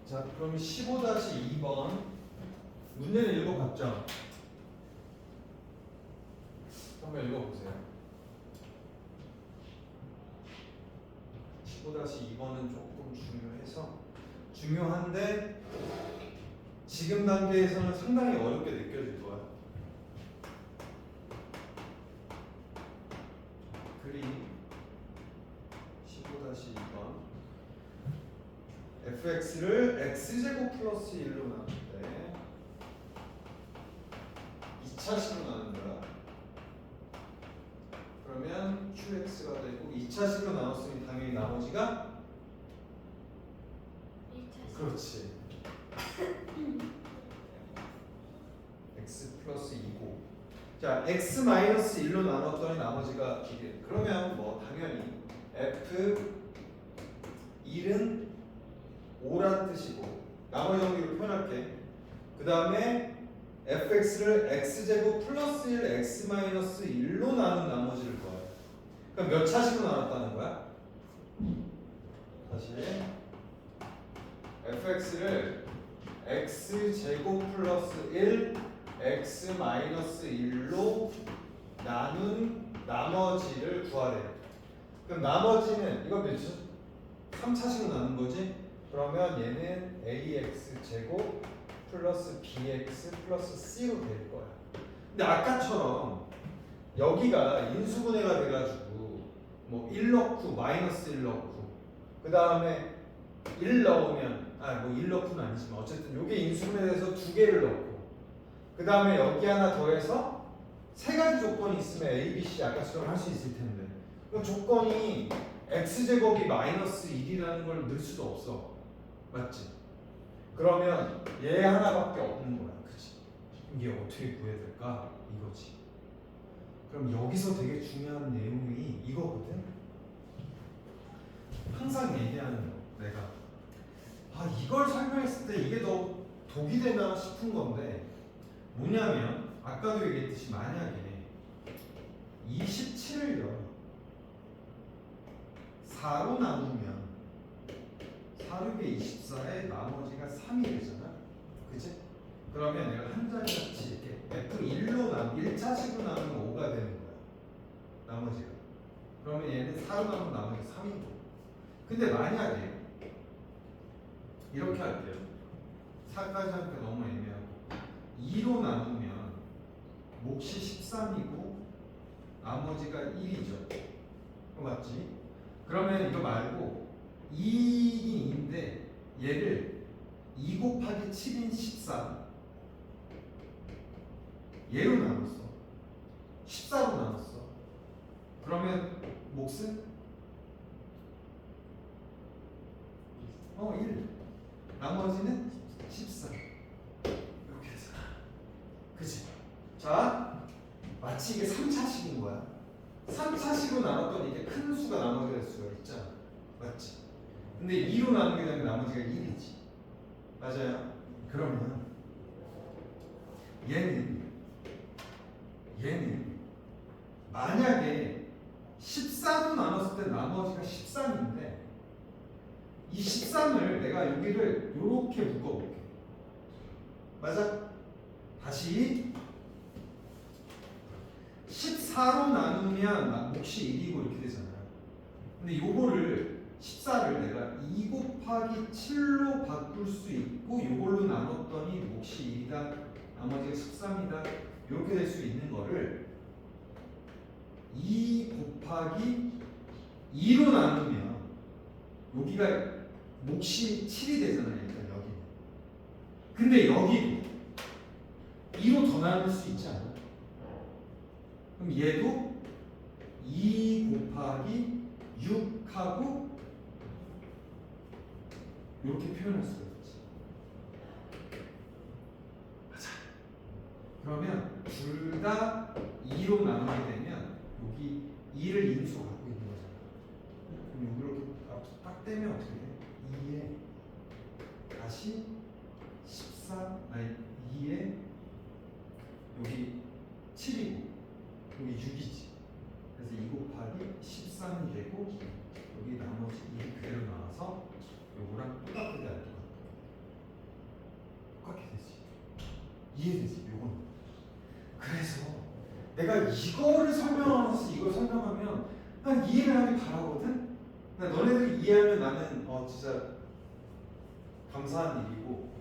자, 그럼 15-2번 문제는 읽어봤죠? 한번 읽어보세요. 15-2번은 조금 중요한데 지금 단계에서는 상당히 어렵게 느껴질 거야. 그림 15-2번 fx를 x제곱 플러스 1로 나눌 때 2차식으로 나눈다. 그러면 qx가 되고 2차식으로 나눴으니 당연히 나머지가 2차식. 그렇지. x 플러스 2고 자 x 마이너스 1로 나눴더니 나머지가 기계. 그러면 뭐 당연히 f 1은 5란 뜻이고 나머지 정리로 표현할게. 그 다음에 fx를 x제곱 플러스 1 x 마이너스 1로 나눈 나머지를 구해요. 그럼 몇 차식으로 나눴다는 거야? 다시 fx를 x제곱 플러스 1 x 마이너스 1로 나눈 나머지를 구하래. 그럼 나머지는 이거 몇이죠? 3차식으로 나눈 거지? 그러면 얘는 ax 제곱 플러스 bx 플러스 c로 될 거야. 근데 아까처럼 여기가 인수분해가 돼가지고 뭐 1 넣고 마이너스 1 넣고 그 다음에 1 넣으면 뭐 1 넣고는 아니지만 어쨌든 요게 인수분해돼서 두 개를 넣고 그 다음에 여기 하나 더해서 세 가지 조건이 있으면 a, b, c 아까처럼 할 수 있을 텐데 그럼 조건이 x제곱이 마이너스 1이라는 걸 넣을 수도 없어. 맞지? 그러면 얘 하나밖에 없는 거야. 그치? 이게 어떻게 구해야 될까? 이거지. 그럼 여기서 되게 중요한 내용이 이거거든? 항상 얘기하는 거, 내가. 이걸 설명했을 때 이게 더 독이 되나 싶은 건데 뭐냐면 아까도 얘기했듯이 만약에 27을요 4로 나누면 4, 6에 24에 나머지가 3이 되잖아. 그치? 그러면 내가 한 자리같이 이렇게 F1로 1차식으로 나누면 5가 되는 거야. 나머지가. 그러면 얘는 4로 나누면 나머지 3이고. 근데 만약에 이렇게 할게요. 4까지 하니까 너무 애매하고 2로 나누면 몫이 13이고 나머지가 1이죠. 맞지? 그러면 이거 말고 2이긴 2인데 얘를 2 곱하기 7인 14 얘로 나눴어. 14로 나눴어. 그러면 몫은 1 나머지는 14 이렇게 해서 그치? 자 마치 이게 3차식인 거야. 3차식으로 나눴더니 이게 큰 수가 나머지가 될 수가 있잖아. 맞지? 근데 2로 나누게 되면 나머지가 1이지. 맞아요? 그러면 얘는 만약에 14로 나눴을 때 나머지가 13인데 이 13을 내가 여기를 이렇게 묶어볼게. 맞아? 다시 14로 나누면 몫이 1이고 이렇게 되잖아요. 근데 요거를 14를 내가 2 곱하기 7로 바꿀 수 있고 요걸로 나눴더니 몫이 1이다. 나머지가 13이다. 이렇게 될 수 있는 거를 2 곱하기 2로 나누면 여기가 몫이 7이 되잖아요. 일단 여기는. 근데 여기도 2로 더 나눌 수 있지 않아? 그럼 얘도 2 곱하기 6하고 이렇게 표현할 수가 있지. 맞아. 그러면 둘 다 2로 나누게 되면 여기 2를 인수로 갖고 있는 거잖아. 그럼 여기로 딱 떼면 어떻게 돼? 2에 다시 2에 여기 7이고 여기 6이지. 그래서 2 곱하기 13이 되고 여기 나머지 1 그대로 나와서 요거랑 똑같게 이해되지? 요거는. 그래서 내가 이거를 설명하면서 이걸 설명하면 난 이해를 하길 바라거든? 그러니까 너네들이 이해하면 나는 진짜 감사한 일이고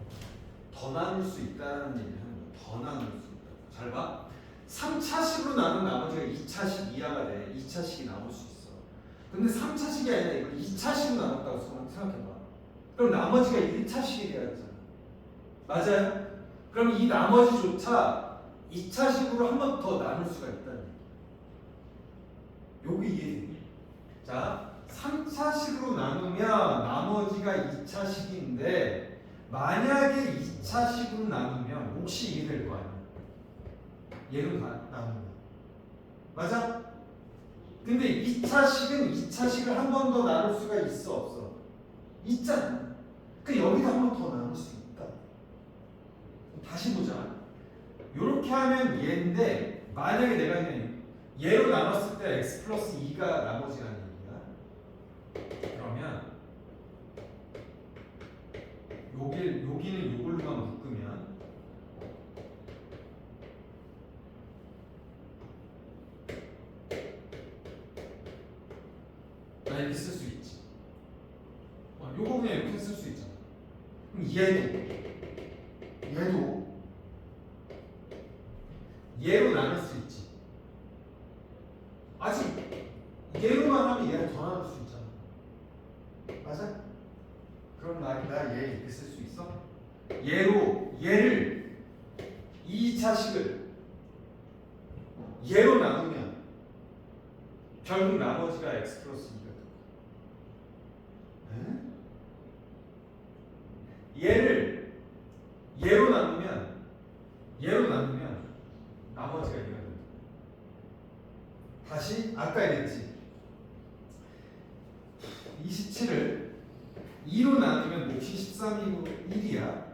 더 나눌 수 있다는 얘기를 하는 거야. 더 나눌 수 있다. 잘 봐. 3차식으로 나눈 나머지가 2차식 이하가 돼. 2차식이 나올 수 있어. 근데 3차식이 아니라 이걸 2차식으로 나눴다고 생각해봐. 그럼 나머지가 1차식이 돼야 되잖아. 맞아요? 그럼 이 나머지조차 2차식으로 한 번 더 나눌 수가 있다는 얘기. 요게 이해되니? 자, 3차식으로 나누면 나머지가 2차식인데 만약에 2차식으로 나누면 몫이 이해될 거 아니야. 얘로 나누면. 맞아? 근데 2차식은 2차식을 한 번 더 나눌 수가 있어 없어? 있잖아. 그러니까 여기도 한 번 더 나눌 수 있다. 다시 보자. 요렇게 하면 얘인데 만약에 내가 그냥 얘로 나눴을 때 x 플러스 2가 나머지가 아니야. 그러면 여기는 요걸로만 묶으면 나 이렇게 쓸 수 있지. 요거 그냥 이렇게 쓸 수 있잖아. 그럼 얘도 얘로 나눌 수 있지. 아직 얘로만 하면 얘를 더 나눌 수 있잖아. 맞아? 그럼 나 얘 이렇게 쓸 수 있어? 얘를 2차식을 얘로 나누면 결국 나머지가 x 플러스 2가 돼. 얘를 얘로 나누면 나머지가 2가 된다. 다시 아까 얘기했지. 27을 2로 나누면 몫이 13이고 1이야.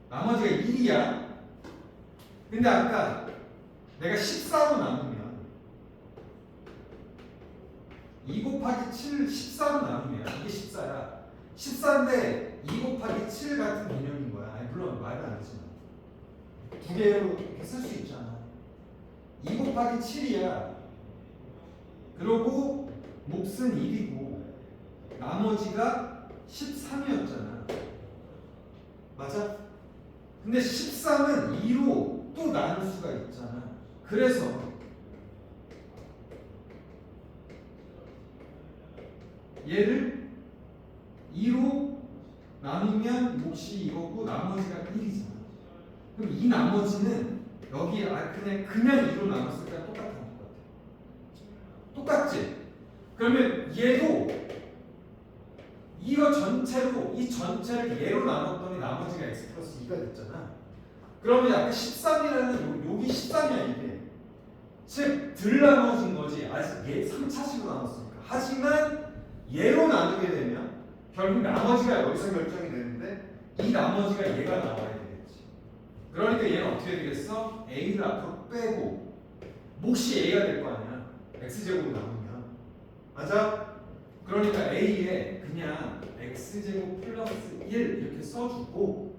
나머지가 1이야. 근데 아까 내가 14로 나누면 2 곱하기 7을 14로 나누면 이게 14야. 14인데 2 곱하기 7 같은 개념인 거야. 아니 물론 말은 안 되지만 두 개로 이렇게 쓸 수 있잖아. 2 곱하기 7이야. 그리고 몫은 1이고 나머지가 13이었잖아. 맞아? 근데 13은 2로 또 나눌 수가 있잖아. 그래서 얘를 2로 나누면 몫이 이거고 나머지가 1이잖아. 그럼 이 나머지는 여기 그냥 2로 나눴을 때 똑같은 것 같아. 똑같지? 그러면 얘도 이 전체를 얘로 나눴더니 나머지가 x 플러스 2가 됐잖아. 그러면 아까 13이라는 여기 13이야 이게. 즉 덜 나눠진 거지. 아직 얘 3차식으로 나눴으니까. 하지만 얘로 나누게 되면 결국 나머지가 여기서 결정이 되는데 이 나머지가 얘가 나와야 되겠지. 그러니까 얘는 어떻게 되겠어? a를 앞으로 빼고 몫이 a가 될 거 아니야. x제곱으로 나누면. 맞아? 그러니까 a에 그냥 x제곱 플러스 1 이렇게 써주고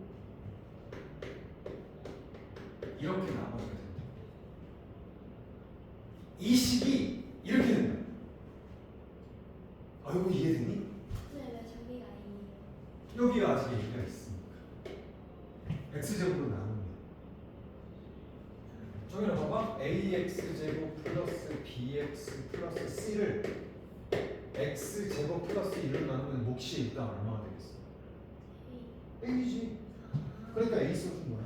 이렇게 나머지가 된다. 이 식이 이렇게 된다. 이거 이해되니? 네, 왜 저기가 아니에요? 여기가 아직 얘기가 있으니까 x제곱으로 나누면 저기는 봐봐. ax제곱 플러스 bx 플러스 c를 x제곱 플러스 1로 나누면 몫이 일단 얼마가 되겠어? a지. 그러니까 a 써준 거야.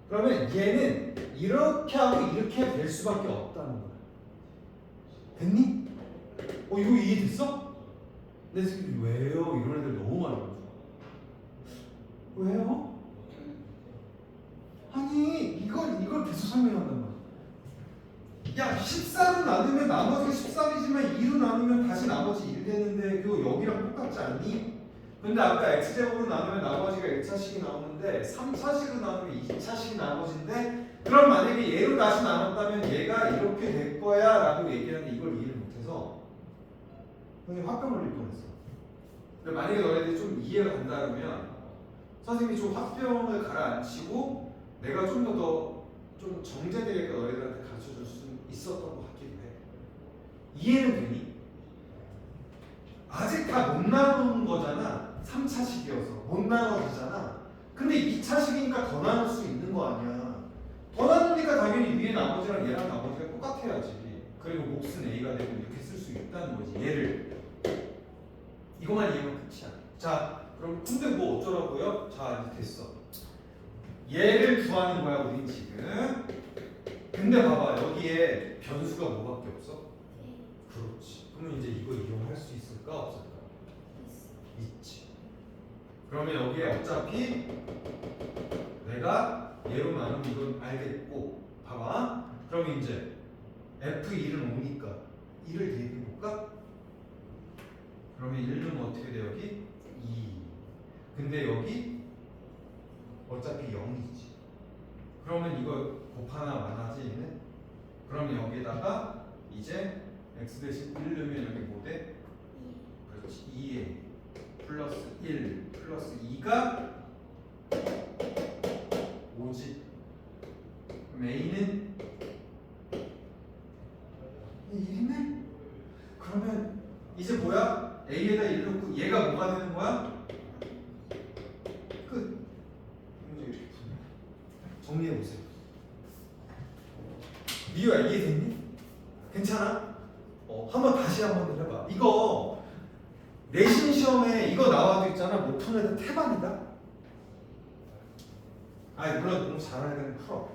그러면 얘는 이렇게 하고 이렇게 될 수밖에 없다는 거야. 됐니? 이거 이해됐어? 근데 지금 왜요? 이런 애들 너무 많아가지고. 왜요? 아니 이걸 계속 설명한단 말이야. 야 14로 나누면 나머지가 13이지만 2로 나누면 다시 나머지 1 되는데 그거 여기랑 똑같지 않니? 근데 아까 x제곱으로 나누면 나머지가 1차식이 나오는데 3차식으로 나누면 2차식이 나머지인데 그럼 만약에 얘로 다시 나눴다면 얘가 이렇게 될 거야 라고 얘기하는데 이걸 이해를 못해서 선생님 화병 걸릴 뻔했어. 근데 만약에 너희들이 좀 이해가 간다 그러면 선생님이 좀 화병을 가라앉히고 내가 좀 더 좀 정제되게 너희들한테 가르쳐줄 수 있었던 것 같기도 해. 이해는 되니? 아직 다 못 나눈 거잖아. 3차식이어서 못 나눠지잖아. 근데 2차식이니까 더 나눌 수 있는 거 아니야. 더 나누니까 당연히 위에 나머지랑 얘랑 나머지가 똑같아야지. 그리고 몫은 A가 되고 이렇게 쓸 수 있다는 거지. 얘를. 이거만 이해하면 끝이야. 자, 그럼 근데 뭐 어쩌라고요? 자, 이제 됐어. 얘를 구하는 거야 우린 지금. 근데 봐봐, 여기에 변수가 뭐밖에 없어? 네. 그렇지. 그러면 이제 이거 이용할 수 있을까 없을까? 있지. 그러면 여기에 어차피 내가 얘로 나누면 이건 알겠고, 봐봐. 그럼 이제 F1은 5니까 1을 대입해 볼까? 그러면 1은 어떻게 돼 여기? 2. 근데 여기 어차피 0이지. 그러면 이거 곱하나 마나지 얘는? 그럼 여기에다가 이제 x 대신 1 넣으면 여기 뭐 돼? 그렇지. 2a 플러스 1 플러스 2가 5지. 그럼 a는 1이네? 그러면 이제 뭐야? a에다 1 넣고 얘가 뭐가 되는 거야? 끝. 문제 이렇게 푸네. 정리해보세요. 미유야 이해됐니? 괜찮아? 한번 다시 한번 해봐. 이거 내신 시험에 이거 나와도 있잖아. 못 푸는 애들 태반이다. 아니 물론 너무 잘하는 애들은 풀어.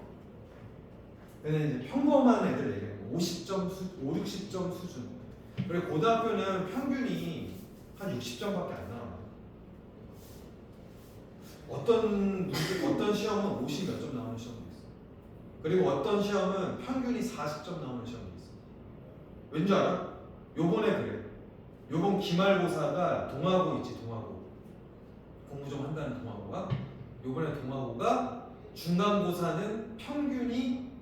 근데 이제 평범한 애들 얘기하는 거 50점 5, 60점 수준. 그리고 고등학교는 평균이 한 60점밖에 안 나와. 어떤 시험은 50 몇 점 나오는 시험도 있어. 그리고 어떤 시험은 평균이 40점 나오는 시험도 있어. 왠지 알아? 요번에 그래. 요번 기말고사가 동아고 있지, 동아고. 공부 좀 한다는 동아고가. 요번에 동아고가 중간고사는 평균이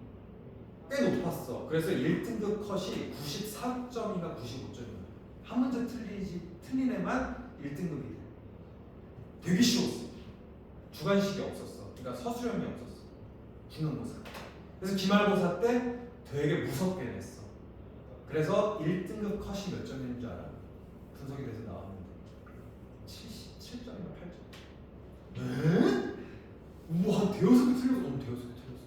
꽤 높았어. 그래서 1등급 컷이 94점인가 95점인가. 한 문제 틀린 애만 1등급이 돼. 되게 쉬웠어. 주관식이 없었어. 그러니까 서술형이 없었어. 중간고사. 그래서 기말고사 때 되게 무섭게 냈어. 그래서 1등급 컷이 몇 점인 줄 알아? 분석이 돼서 나왔는데 77점인가 8점. 에? 우와, 대여섯 개 틀렸어. 너무 대여섯 개 틀렸어.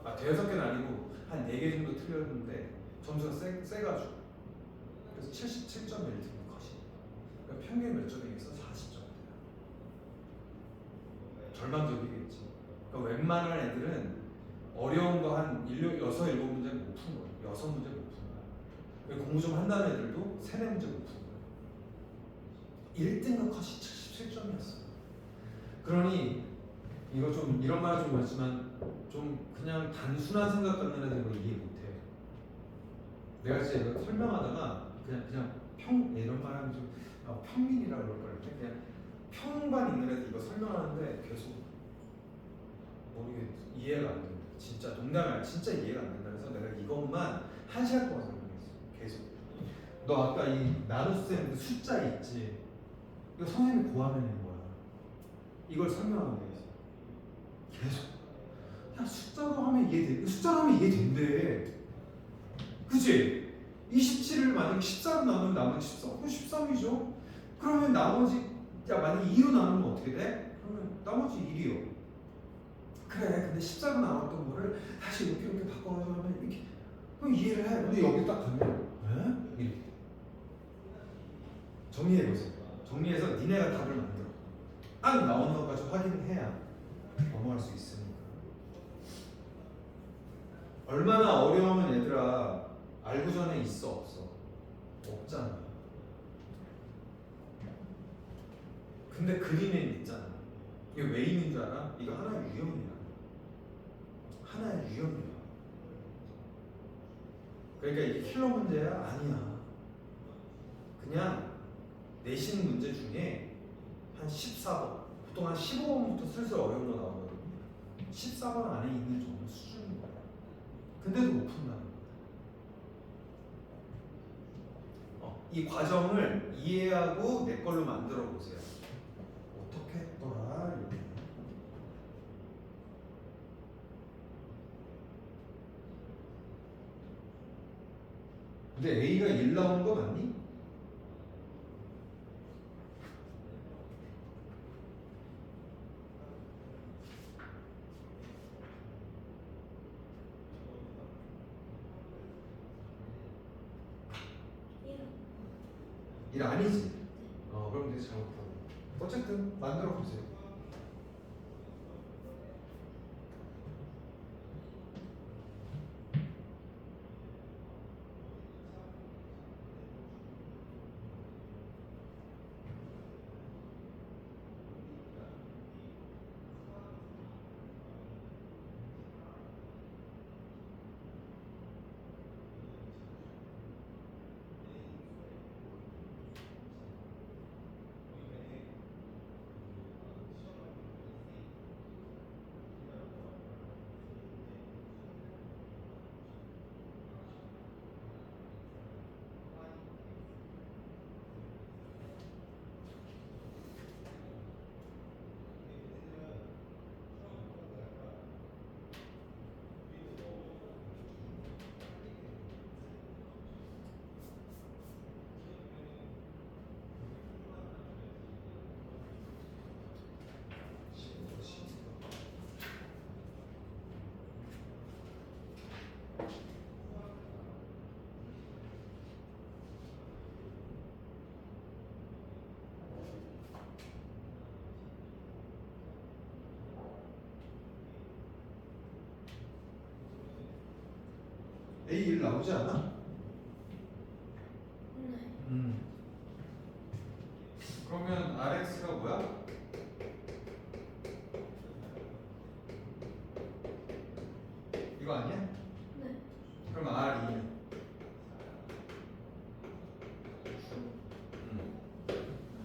아, 대여섯 개는 아니고 한 4개 정도 틀렸는데 점수가 세가지고. 그래서 77점이 1등급 컷이. 그러니까 평균 몇 점이겠어? 40점. 절반적이겠지. 그러니까 웬만한 애들은 어려운 거 한 6, 7문제 못 푼 거야. 6문제 못 푼 거야. 공부 좀 한다는 애들도 3, 4문제 못 푼 거야. 1등급 컷이 77점이었어. 그러니 이거 좀 이런 말 좀 그렇지만 좀 그냥 단순한 생각 갖는 애들은 이걸 이해 못해. 내가 진짜 이거 설명하다가 그냥 이런 말 하면 좀 평민이라 그럴 걸. 그냥 평반 있는 애들 이거 설명하는데 계속 모르겠어. 이해가 안 된다. 진짜 농담이 아니라 진짜 이해가 안 된다. 그래서 내가 이것만 1시간 동안 설명했어. 계속. 너 아까 이 나눗셈 그 숫자 있지? 이거 선생님이 고하면 거야. 이걸 설명하는 게 있어. 계속. 야, 숫자로 하면 이해돼. 숫자로 하면 이해된대. 그치? 27을 만약에 14로 나누면 나머지 14. 그럼 13이죠? 그러면 나머지, 야, 만약에 2로 나누면 어떻게 돼? 그러면 나머지 1이요. 그래, 근데 14로 나왔던 거를 다시 이렇게 바꿔가지고 하면 이렇게. 그럼 이해를 해. 근데 여기 딱 가면, 에? 이렇게. 정리해보세요. 정리해서 니네가 답을 만들어. 딱 나오는 것까지 확인을 해야 넘어갈 수 있으니까. 얼마나 어려우면 얘들아 알고 전에 있어 없어? 없잖아. 근데 그림에 있잖아. 이게 왜 있는 줄 알아? 이거 하나의 유형이야. 하나의 유형이야. 그러니까 이게 킬러 문제야? 아니야. 그냥 내신 문제 중에 한 14번, 보통 한 15번부터 슬슬 어려운 거 나오거든요. 14번 안에 있는 정도 수준인 거야. 근데도 못 푼다는 거야. 이 과정을 이해하고 내 걸로 만들어 보세요. 어떻게 했더라? 이렇게. 근데 A가 1 나오는 거 맞니? 이요. 1 아니지? 그럼 되게 잘못하고. 어쨌든 만들어 보세요. A 1 나오지 않아? 네. 그러면 RX가 뭐야? 이거 아니야? 네. 그럼 R2는?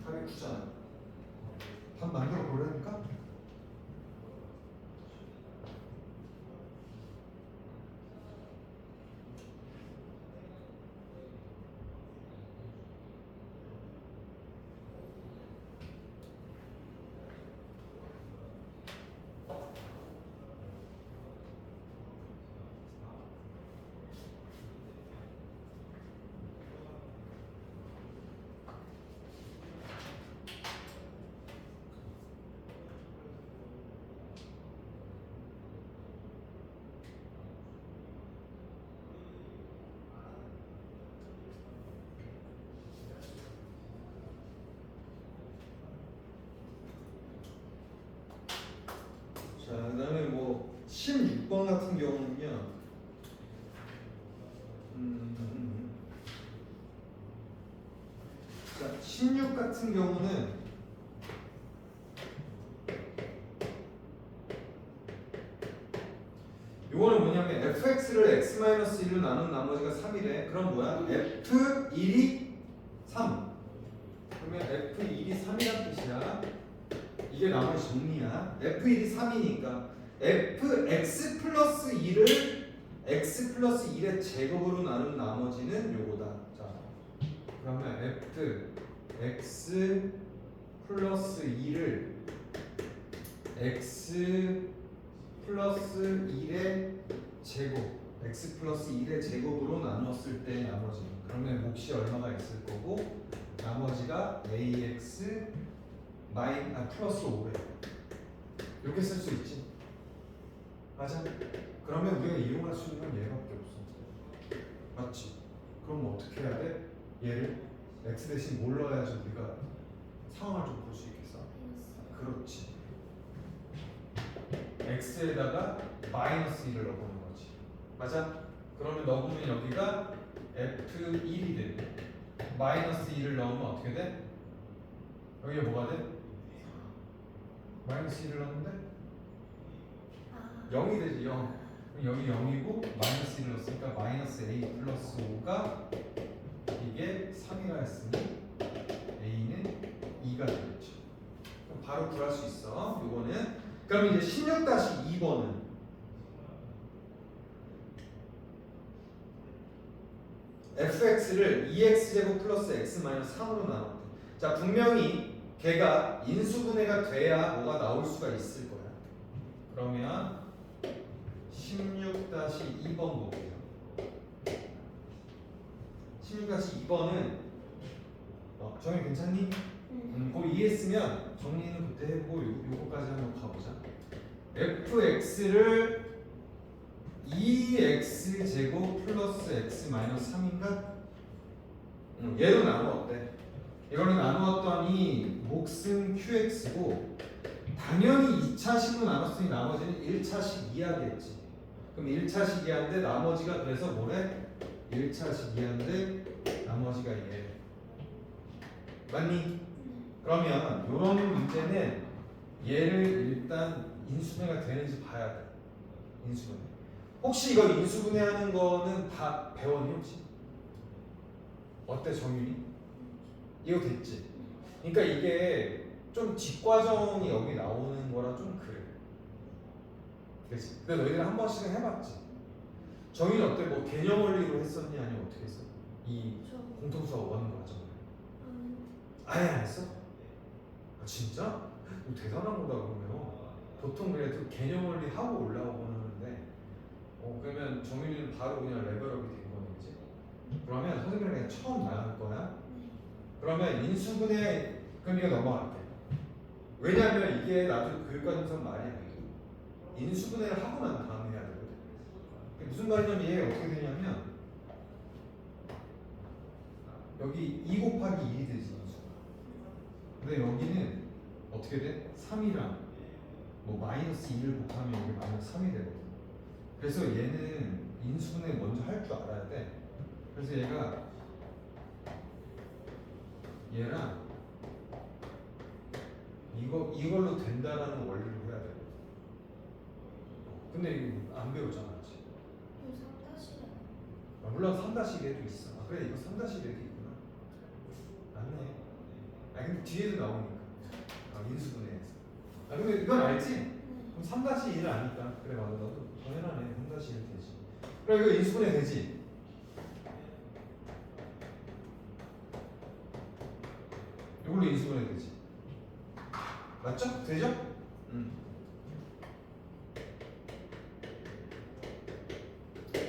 답이 9잖아. 답 만들어 보라니까? 자, 그다음에 뭐 16번 같은 경우는요. 자, 16 같은 경우는 요거는 뭐냐면 fx를 x-1로 나눈 나머지가 3이래. 그럼 뭐야? f1이 3. 그러면 f1이 3이란 뜻이야. 이게 나머지 정리야. f1이 3이니까 fx 플러스 2를 x 플러스 1의 제곱으로 나눈 나머지는 요거다. 자, 그러면 fx 플러스 2를 x 플러스 1의 제곱 x 플러스 1의 제곱으로 나눴을 때 나머지 그러면 몫이 얼마가 있을 거고 나머지가 ax 플러스 5래. 이렇게 쓸 수 있지. 맞아? 그러면 우리가 이용할 수 있는 건 얘밖에 없어. 맞지? 그럼 어떻게 해야 돼? 얘를 x 대신 뭘 넣어야지 우리가 상황을 좀 볼 수 있겠어? 그렇지. x에다가 마이너스 1을 넣어보는 거지. 맞아? 그러면 넣어보면 여기가 f1이 돼. 마이너스 1을 넣으면 어떻게 돼? 여기가 뭐가 돼? 마이너스 1을 넣는데 0이 되지. 0. 그럼 여기 0이고 마이너스 1을 넣었으니까 마이너스 a 플러스 5가 이게 3이라 했으니 a는 2가 되겠죠. 그럼 바로 구할 수 있어. 요거는 그럼 이제 16-2번은 fx를 2x제곱 플러스 x 마이너스 3으로 나눴대. 자, 분명히 걔가 인수분해가 돼야 뭐가 나올 수가 있을 거야. 그러면 16-2번 볼게요. 17-2번은 정리 괜찮니? 그거 이해했으면 정리는 그때 해보고 요거까지 한번 가보자. fx를 2x제곱 플러스 x 마이너스 3인가? 얘로 나누었대. 이거를 나누었더니 몫은 qx고 당연히 2차식으로 나눴으니 나머지는 1차식 이하겠지. 그럼 1차식 이하인데 나머지가 그래서 뭐래? 1차식 이하인데 나머지가 얘. 맞니? 그러면 이런 문제는 얘를 일단 인수분해가 되는지 봐야 돼. 인수분해. 혹시 이거 인수분해하는 거는 다 배웠니 혹시? 어때 정윤이? 이거 됐지? 그러니까 이게 좀 뒷과정이 여기 나오는 거라 좀 그래. 그렇지? 근데 너희들 한 번씩은 해봤지? 정윤이 어때? 뭐 개념 원리로 했었니? 아니면 어떻게 했어? 이 저 공통수학 원 과정을 음, 아예 안 했어? 아 진짜? 너 대단한 거다 그러면. 보통 그래도 개념 원리 하고 올라오곤 하는데 그러면 정윤이는 바로 그냥 레벨업이 된 거네 그지? 그러면 선생님이랑 그냥 처음 나갈 거야. 네. 그러면 인수분해 그럼 이거 넘어갈게. 왜냐하면 이게 나도 교육과정상 말이야. 인수분해를 하고 난 다음에 해야 되거든. 그게 무슨 말이냐면 얘가 어떻게 되냐면 여기 2 곱하기 1이 되지 인수가. 근데 여기는 어떻게 돼? 3이랑 뭐 마이너스 1을 곱하면 여기 마이너스 3이 되거든. 그래서 얘는 인수분해 먼저 할 줄 알아야 돼. 그래서 얘가 얘랑 이걸로 된다라는 원리로 해야 돼. 근데 이거 안 배우잖아, 아직. 물론 3-1에도 있어. 아 그래 이거 3-1에도 있구나. 맞네. 아 근데 뒤에도 나오니까. 인수분해에서. 아 근데 이건 알지? 그럼 3-1을 아니까. 그래 맞아 나도 당연하네. 3-1 되지. 그래 이거 인수분해 되지? 이걸로 인수분해 되지. 맞죠? 되죠?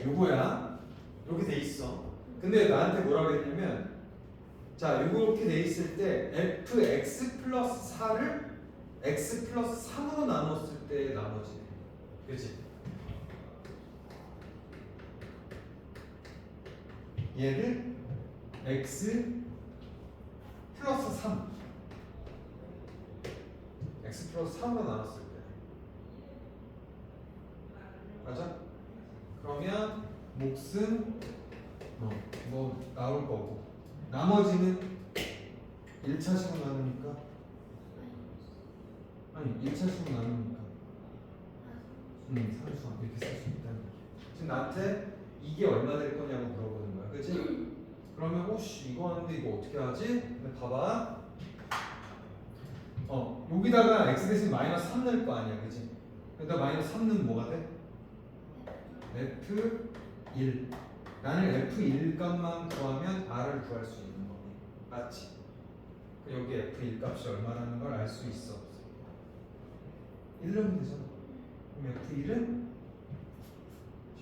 요거야. 이렇게 돼 있어. 근데 나한테 뭐라고 했냐면 자, 이렇게 돼 있을 때 fx 플러스 4를 x 플러스 3으로 나눴을 때 나머지. 그치? 얘를 x 플러스 3 x 플러스 3으로 나눴을 때 맞아? 그러면 몫은 뭐 나올 거고 나머지는 1차식으로 나누니까 아니 1차식으로 나누니까 상수함 이렇게 쓸 수 있다는 거지. 지금 나한테 이게 얼마 될 거냐고 물어보는 거야 그치? 그러면 오씨 이거 하는데 이거 어떻게 하지? 근데 봐봐 여기다가 x 대신 마이너스 3 넣을 거 아니야 그치? 여기다 마이너스 3 넣으면 뭐가 돼? F1 나는 F1 값만 구하면 R을 구할 수 있는 거니 맞지? 여기 F1 값이 얼마라는 걸 알 수 있어 1 넣으면 되잖아. 그럼 F1은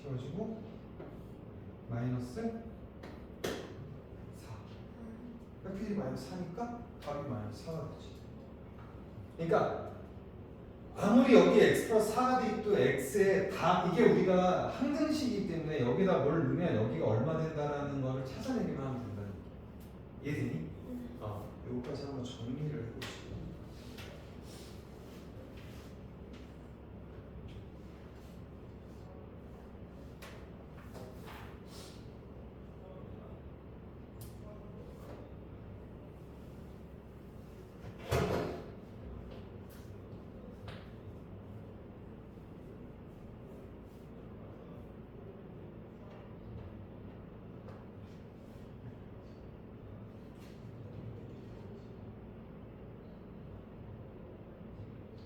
지워지고 마이너스 4 F1이 마이너스 4니까 답이 마이너스 4가 되지. 그러니까 아무리 여기 x 플러스 4가 돼 있도 x에 다 이게 우리가 항등식이기 때문에 여기다 뭘 넣으면 여기가 얼마 된다라는 거를 찾아내기만 하면 된다는 거야. 이해되니? 요거까지 한번 정리를 해보시죠.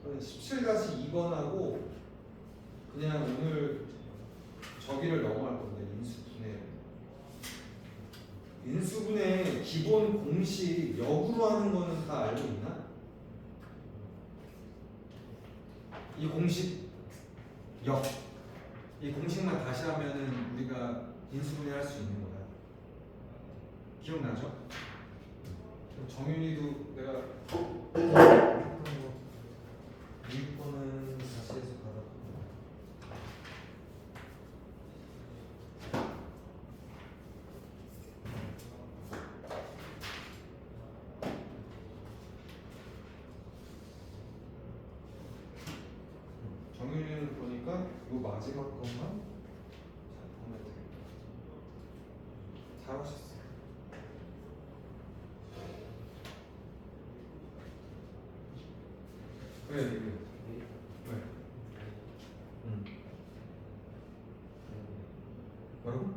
그럼 17-2번하고 그냥 오늘 저기를 넘어갈 건데 인수분해. 인수분해 기본 공식 역으로 하는 거는 다 알고 있나? 이 공식 역. 이 공식만 다시 하면은 우리가 인수분해 할 수 있는 거야. 기억나죠? 정윤이도 내가 이 거는 다시 해서 받았고 정윤이는 보니까 요 마지막 것만 잘 보면 되겠다. 잘하셨어요. 왜 이게? 왜? 뭐라고?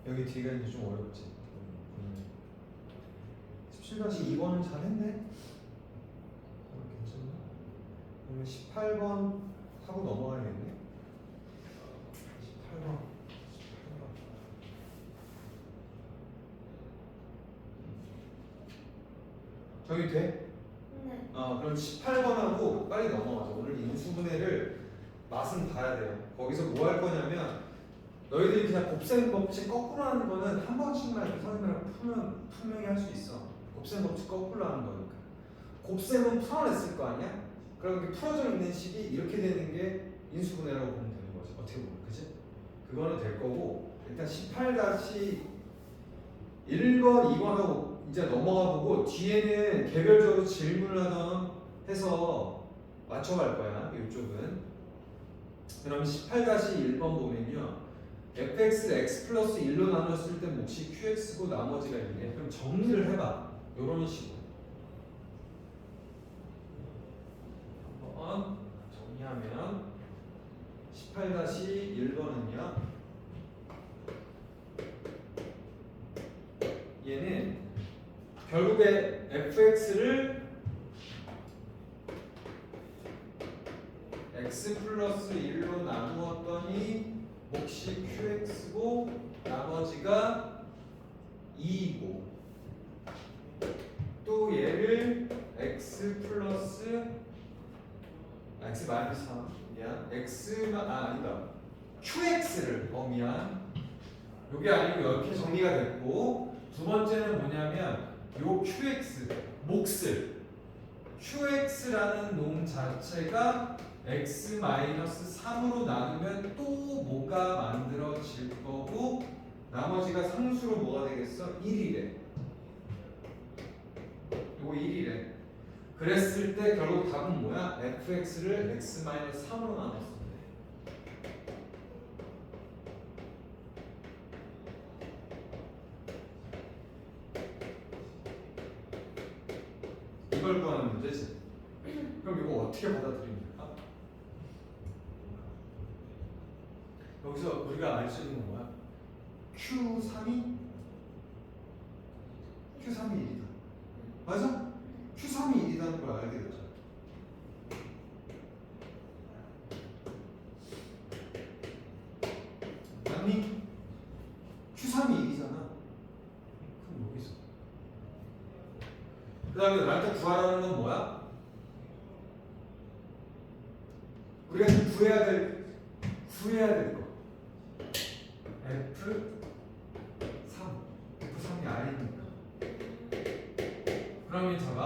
여기 뒤가 이제 좀 어렵지. 17-2번은 잘했네. 괜찮나? 그러면 18번 하고 넘어가야겠네. 18번. 저기 돼? 네. 그럼 18번하고 빨리 넘어가자. 오늘 인수분해를 맛은 봐야 돼요. 거기서 뭐 할 거냐면 너희들이 그냥 곱셈 법칙 거꾸로 하는 거는 한 번씩만 이렇게 선생님이랑 풀면 분명히 할 수 있어. 곱셈 법칙 거꾸로 하는 거니까. 곱셈은 풀어냈을 거 아니야? 그럼 이렇게 풀어져 있는 식이 이렇게 되는 게 인수분해라고 보면 되는 거지. 어떻게 보면, 그지? 그거는 될 거고 일단 18-1번, 2번하고 이제 넘어가 보고 뒤에는 개별적으로 질문을 하던 해서 맞춰갈 거야. 이쪽은. 그럼 18-1번 보면요. fx를 x 플러스 1로 나눴을 때 몫이 qx고 나머지가 1이네. 그럼 정리를 해봐. 요런 식으로. 한번 정리하면 18-1번은요. 얘는 결국에 fx를 x 플러스 1로 나누었더니 몫이 qx고 나머지가 2이고 또 얘를 x 플러스 x 마이너스 3 미안 아니다 qx를 미안 요게 아니고 이렇게 정리가 됐고 두 번째는 뭐냐면 요 qx 몫을 qx라는 놈 자체가 x-3으로 나누면 또 뭐가 만들어질 거고 나머지가 상수로 뭐가 되겠어? 1이래. 요거 1이래. 그랬을 때 결국 답은 뭐야? fx를 x-3으로 나눴어. 이걸 구하는 문제지. 그럼 이거 어떻게 받아들입니까? 여기서 우리가 알 수 있는 건 뭐야? Q3이 1이다. 맞아? Q3이 1이라는 걸 알게 되죠. 맞니? Q3이 1이잖아. 그럼 여기서. 그 다음에 나한테 구하라는 건 뭐야? 우리가 지금 구해야 될 거. F3이 R이니까. 그러면 저가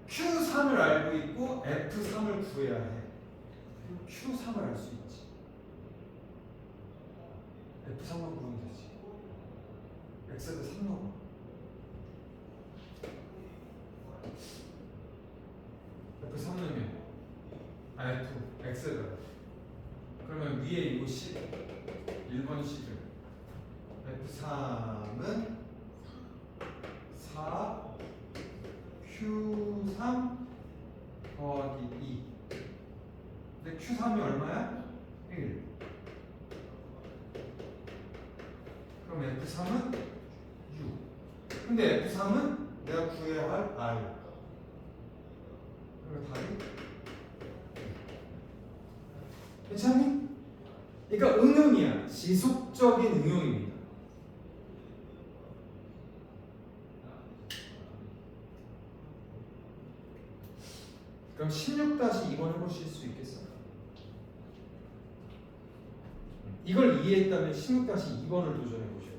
Q3을 알고 있고 F3을 구해야 해. 그럼 Q3을 알 수 있지. F3만 구하면 되지. X에다 3 넣어. F3 넣으면 F, X에다. 그러면 위에 이거 10, 1번 식을 F3은 4 Q3 더하기 2 근데 Q3이 얼마야? 1 그럼 F3은 6 근데 F3은 내가 구해야 할 R 그럼 답이 괜찮니? 그러니까 응용이야. 지속적인 응용입니다. 그럼 16-2번 해보실 수 있겠어요? 이걸 이해했다면 16-2번을 도전해 보셔요.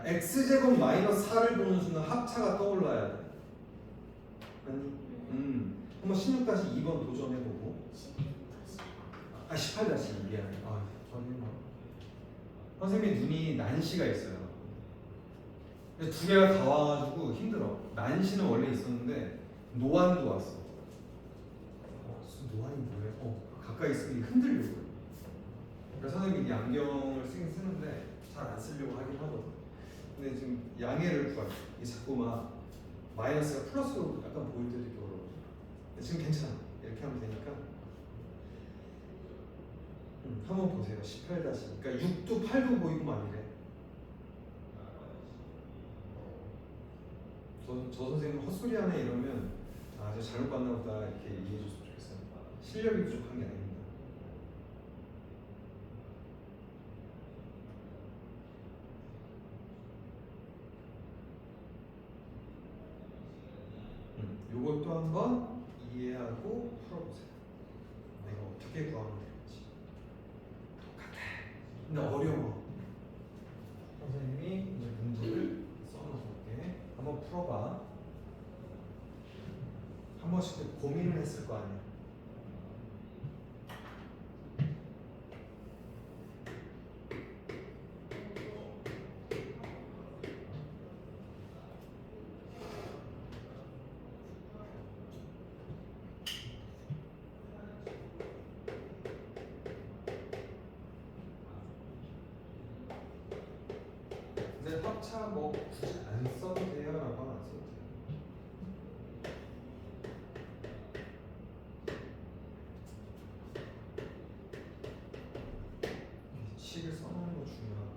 x제곱 마이너스 4를 보는 순간 합차가 떠올라야 돼. 아니? 한번 16-2번 도전해보고. 18-2 미안해. 저는 선생님이 눈이 난시가 있어요. 두 개가 다 와가지고 힘들어. 난시는 원래 있었는데 노안도 왔어. 노안이 뭐예요? 가까이 있으면 흔들려요. 그래서 선생님이 안경을 쓰긴 쓰는데 잘 안 쓰려고 하긴 하거든. 근데 지금 양해를 구할 이 자꾸 막 마이너스가 플러스로 약간 보일 때도 있고 그러거든. 근데 지금 괜찮아. 이렇게 하면 되니까. 한번 보세요. 18 그러니까 6도 8도 보이고 막 이래. 저 선생님 헛소리 하네 이러면 저 잘못 봤나 보다 이렇게 이해해 줬으면 좋겠어요. 실력이 부족한 게 아닙니다. 요것도 한번 이해하고 풀어보세요. 내가 어떻게 구하면 되는지. 똑같아. 근데 어려워. 선생님이 이제 문제를 써놓을게. 한번 풀어봐. 한 번씩 고민을 했을 거 아니야. 근데 합차 뭐 굳이 안 써도 돼요? 라고 하면 안 써도 돼요. 식을 써놓는 거 중요하고.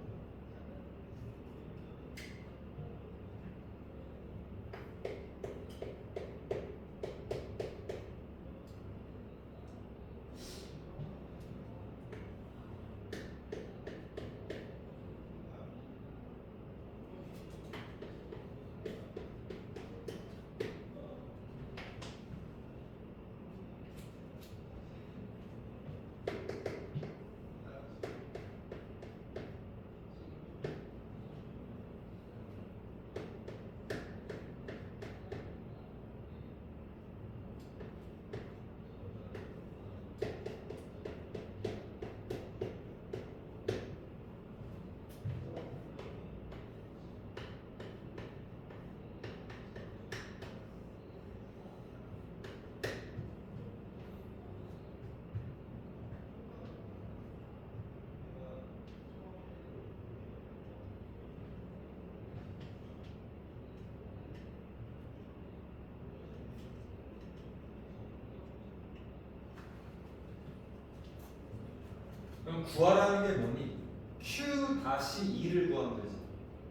그럼 구하라는 게 뭐니? Q-2를 구하면 되지.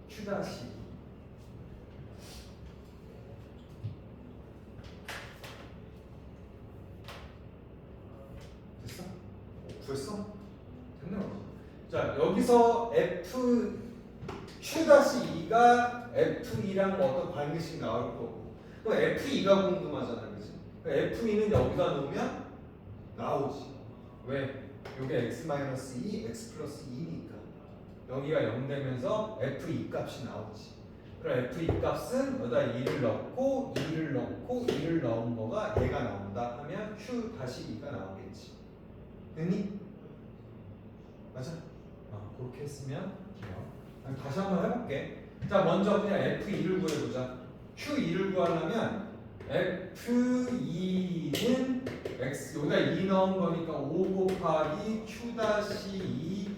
Q-2. 됐어? 구했어? 됐네. 자, 여기서 F Q-2가 F2랑 어떤 관계식 나올 거고, 그럼 F2가 궁금하잖아, 그지? F2는 여기다 놓으면 나오지. 왜? 요게 x-2, x 플러스 2니까 여기가 0 되면서 f2 값이 나오지. 그럼 f2 값은 여기다 2를 넣고 2를 넣고 2를 넣은 거가 얘가 나온다 하면 q-2가 나오겠지. 됐니? 맞아? 그렇게 했으면 돼요. 다시 한번 해볼게. 자, 먼저 그냥 f2를 구해보자. q2를 구하려면 f2는 x, 여기다 2 넣은 거니까 5 곱하기 q-2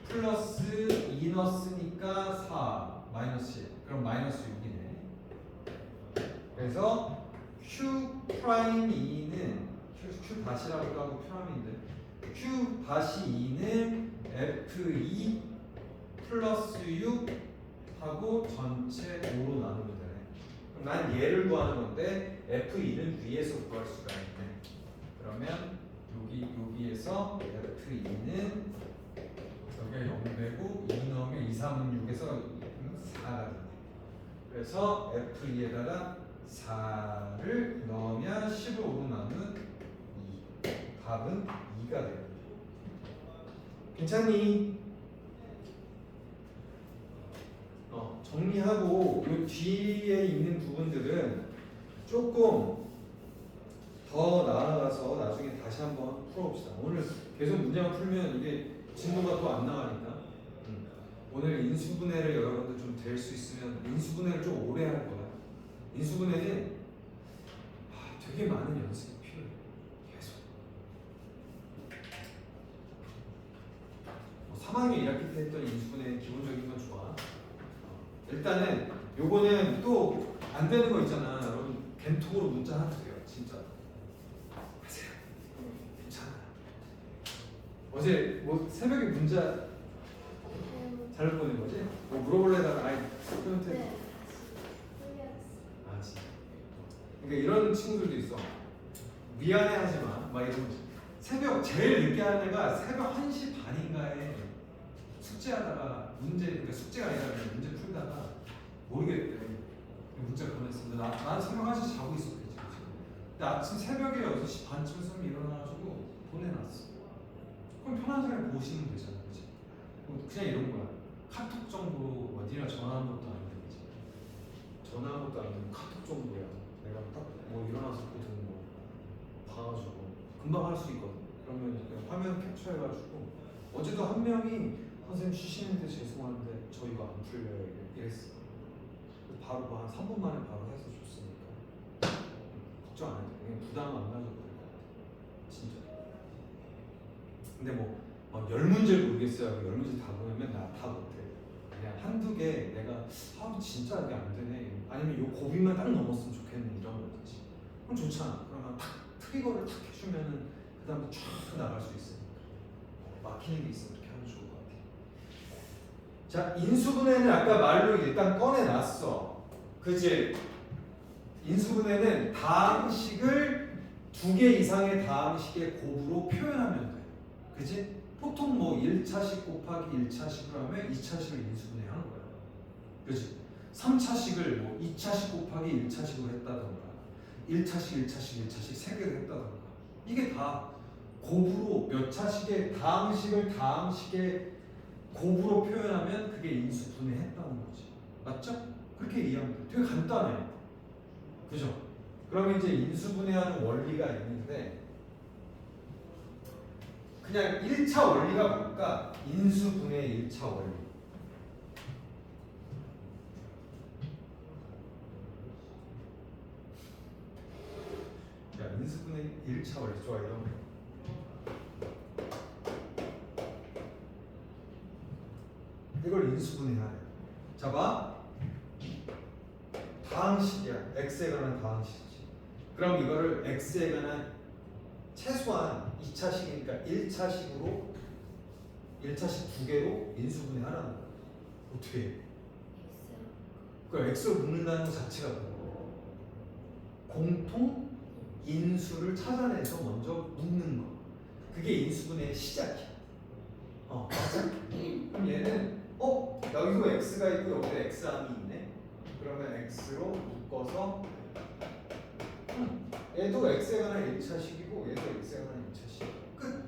플러스 2 넣었으니까 4 마이너스 1. 그럼 마이너스 6이네. 그래서 q'2는 q'-라고도 하고 프라임인데 q'2는 f2 플러스 6 하고 전체 5로 나누면 되네. 그럼 난 얘를 구하는 건데 f2는 위에서 구할 수가 있네. 그러면 여기에서 f2는 여기가 0 되고 2 넣으면 2, 3은 6에서 4가 되네. 그래서 f2에다가 4를 넣으면 10을 5로 나누면 2. 답은 2가 돼요. 괜찮니? 정리하고 이 뒤에 있는 부분들은 조금 더 나아가서 나중에 다시 한번 풀어봅시다. 오늘 계속 문제만 풀면 이게 진도가 또 안 나가니까 오늘 인수분해를 여러분들 좀 될 수 있으면 인수분해를 좀 오래 할 거야. 인수분해는 되게 많은 연습이 필요해. 계속. 3학년 1학기 때 했던 인수분해 기본적인 건 좋아. 일단은 요거는 또 안 되는 거 있잖아. 여러분 겐톡으로 문자 하도 돼요. 진짜. 하세요. 괜찮아. 어제 뭐 새벽에 문자 잘못 보낸 거지? 뭐 물어보려다가 student 네, 다시 흘렸어. 진짜. 그러니까 이런 친구들도 있어. 미안해하지 마. 막 이런 거. 새벽 제일 늦게 하는 애가 새벽 1시 반인가에 숙제하다가 그러니까 숙제가 아니라 그냥 문제 풀다가 모르겠대. 문자 보냈어. 난 새벽 1시 자고 있었겠지. 근데 아침 새벽에 6시 반쯤 쓰면 일어나가지고 보내놨어. 그럼 편한 시간에 보시면 되잖아. 그치? 그냥 이런 거야. 카톡 정도 니랑 전화한 것도 아닌데 그치? 전화한 것도 아니고 카톡 정도야. 내가 딱 뭐 일어났었거든 뭐 봐가지고 금방 할 수 있거든. 그러면 그냥 화면 캡처해가지고 어제도 한 명이 선생님 쉬시는데 죄송한데 저 이거 안 풀려요 이랬어. 바로 한 3분 만에 바로 해서 줬으니까 걱정 안 해도 돼. 그냥 부담 안 가져도 될 것 같아. 진짜. 근데 뭐 10문제를 모르겠어요. 10문제 다 보면 나 다 못해. 그냥 한두 개 내가 진짜 이게 안 되네. 아니면 요 고비만 딱 넘었으면 좋겠네 이런 거지. 그럼 좋잖아. 그러면 탁 트리거를 탁 해주면은 그 다음에 쫙 나갈 수 있으니까. 막히는 게 있으면 이렇게 하면 좋을 것 같아. 자, 인수분해는 아까 말로 일단 꺼내놨어. 그치? 인수분해는 다항식을 2개 이상의 다항식의 곱으로 표현하면 돼. 그치? 보통 뭐 1차식 곱하기 1차식으로 하면 2차식을 인수분해하는 거야. 그치? 3차식을 뭐 2차식 곱하기 1차식으로 했다던가 1차식 3개로 했다던가 이게 다 곱으로 몇 차식의 다항식을 다항식의 곱으로 표현하면 그게 인수분해했다는 거지. 맞죠? 그렇게 이해하면 돼. 되게 간단해. 그죠? 그러면 이제 인수분해하는 원리가 있는데 그냥 1차 원리가 뭘까? 인수분해 1차 원리. 야, 인수분해 1차 원리 좋아 이런 거. 이걸 인수분해하래. 자 봐. 다항식이야. x에 관한 다항식이지. 그럼 이거를 x에 관한 최소한 2차식이니까 1차식으로 1차식 2개로 인수분해하라는 거야. 어떻게 해? 그 x를 묶는다는 것 자체가 뭐야? 공통 인수를 찾아내서 먼저 묶는 거. 그게 인수분해의 시작이야. 맞아? 그럼 얘는 여기도 x가 있고 여기도 x함이 있네. 그러면 x로 묶어서 얘도 x에 관한 1차식이고 얘도 x에 관한 2차식. 끝.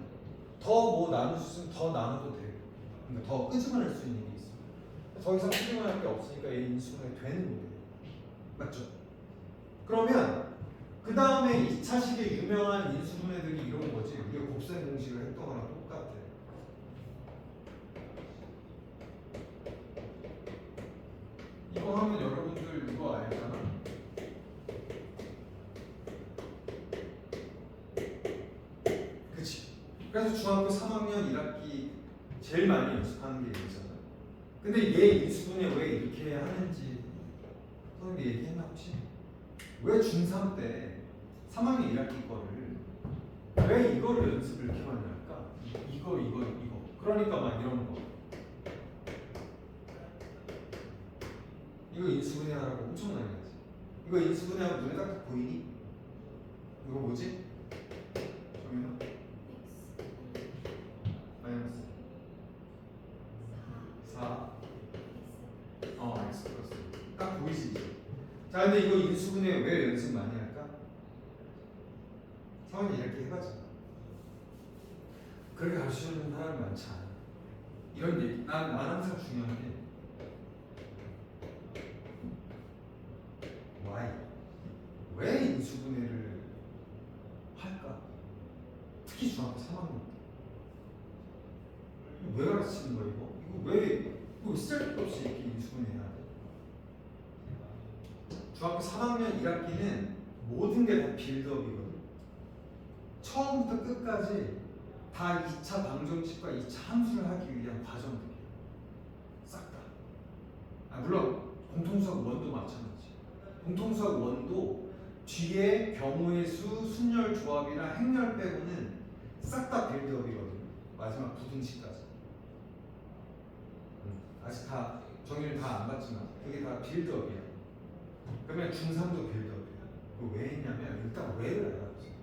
더 뭐 나눌 수 있으면 더 나눠도 돼. 그러니까 더 끄집어낼 수 있는 게 있어. 더 이상 끄집어낼 게 없으니까 얘 인수분해 되는 거예요. 맞죠? 그러면 그 다음에 2차식의 유명한 인수분해들이 이런 거지. 우리가 곱셈 공식을 했던 거랑 똑같아. 이거 하면 여러분들 이거 알잖아. 그치? 그래서 중학교 3학년 1학기 제일 많이 연습하는 게 이거잖아. 근데 얘 인수분해 왜 이렇게 하는지 선생님이 얘기했나 혹시? 왜 중3 때 3학년 1학기 거를 왜 이거를 연습을 이렇게 많이 할까? 이거 그러니까 막 이런 거 이거 인수분해 하라고 엄청 많이 하지. 이거 인수분해하면 눈에 딱 보이니? 이거 뭐지? 정민아? 마이너스 4 x 플러스 딱 보이지? 자 근데 이거 인수분해 왜 연습 많이 할까? 성원이 이렇게 해봤잖아. 그렇게 가르쳐주는 사람이 많지 않아. 이런 얘기 난 항상 중요한 게 중학교 3학년 때. 이거 왜 가르치는 거야 이거? 이거 쓸데없이 이렇게 인수분해해야 돼? 중학교 3학년 1학기는 모든 게 다 빌드업이거든. 처음부터 끝까지 다 2차 방정식과 2차 함수를 하기 위한 과정들이야. 싹 다. 물론 공통수학 원도 마찬가지. 공통수학 원도 뒤에 경우의 수, 순열 조합이나 행렬 빼고는 싹 다 빌드업이거든. 마지막 부등식까지. 아직 다 정의를 다 안 봤지만 그게 다 빌드업이야. 그러면 중3도 빌드업이야. 그거 왜 했냐면 일단 왜를 알아보세요.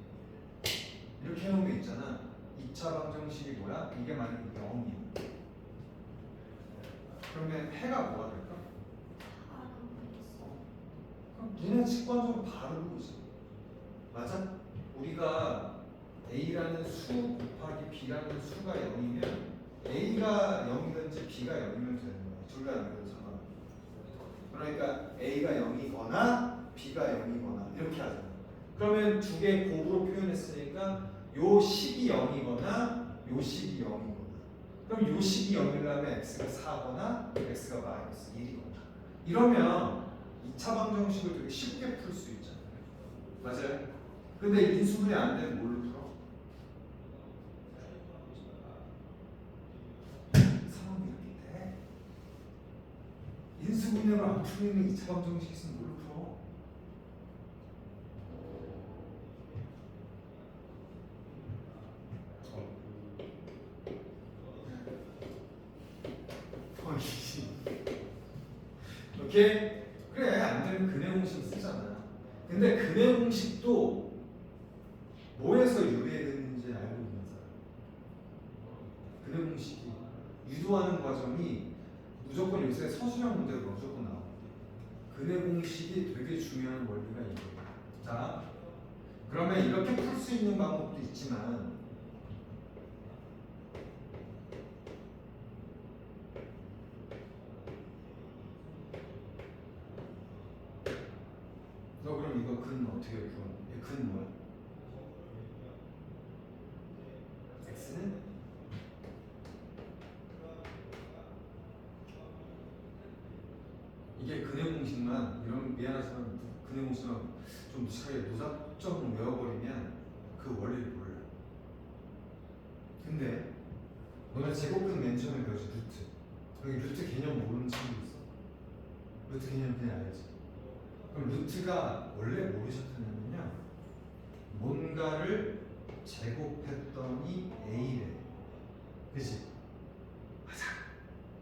이렇게 해놓으면 있잖아. 2차 방정식이 뭐야? 이게 만약에 0이야. 그러면 해가 뭐가 될까? 그럼 눈에 직관적으로 바로 보이지. 맞아? 우리가 A라는 수 곱하기 B라는 수가 0이면 A가 0이든지 B가 0이면 되는 거야. 둘 다 0이든 상관없어. 그러니까 A가 0이거나 B가 0이거나 이렇게 하잖아. 그러면 두 개 곱으로 표현했으니까 요 식이 0이거나 요 식이 0이거나. 그럼 요 식이 0이려면 x가 4거나 x가 마이너스 1이거나. 이러면 2차 방정식을 되게 쉽게 풀 수 있잖아요. 맞아요? 근데 인수분해 안 되면 뭘로 풀어? 상황이 이렇게 돼. 인수분해로 안 풀리는 2차 방정식 있으면 뭘로 풀어? 오케이? 그래 안 되면 근해 공식 쓰잖아. 근데 근해 공식도 뭐에서 유래했는지 알고 있는 사람. 근해 공식이 유도하는 과정이 무조건 요새 서술형 문제로 무조건 나와. 근해 공식이 되게 중요한 원리가 이거예요. 자, 그러면 이렇게 풀 수 있는 방법도 있지만 너 그럼 이거 근 어떻게 풀어? 근 뭐야? x는 이게 근해 공식만 이런 미안하지만 근해 공식만 좀 무식하게 무작정 외워버리면 그 원리를 몰라. 근데 너네 제곱근 맨 처음에 배웠지 루트. 여기 루트 개념 모르는 친구 있어? 루트 개념 그냥 알지? 그럼 루트가 원래 모르셨다면요, 뭔가를 제곱했더니 A래. 그치? 맞아.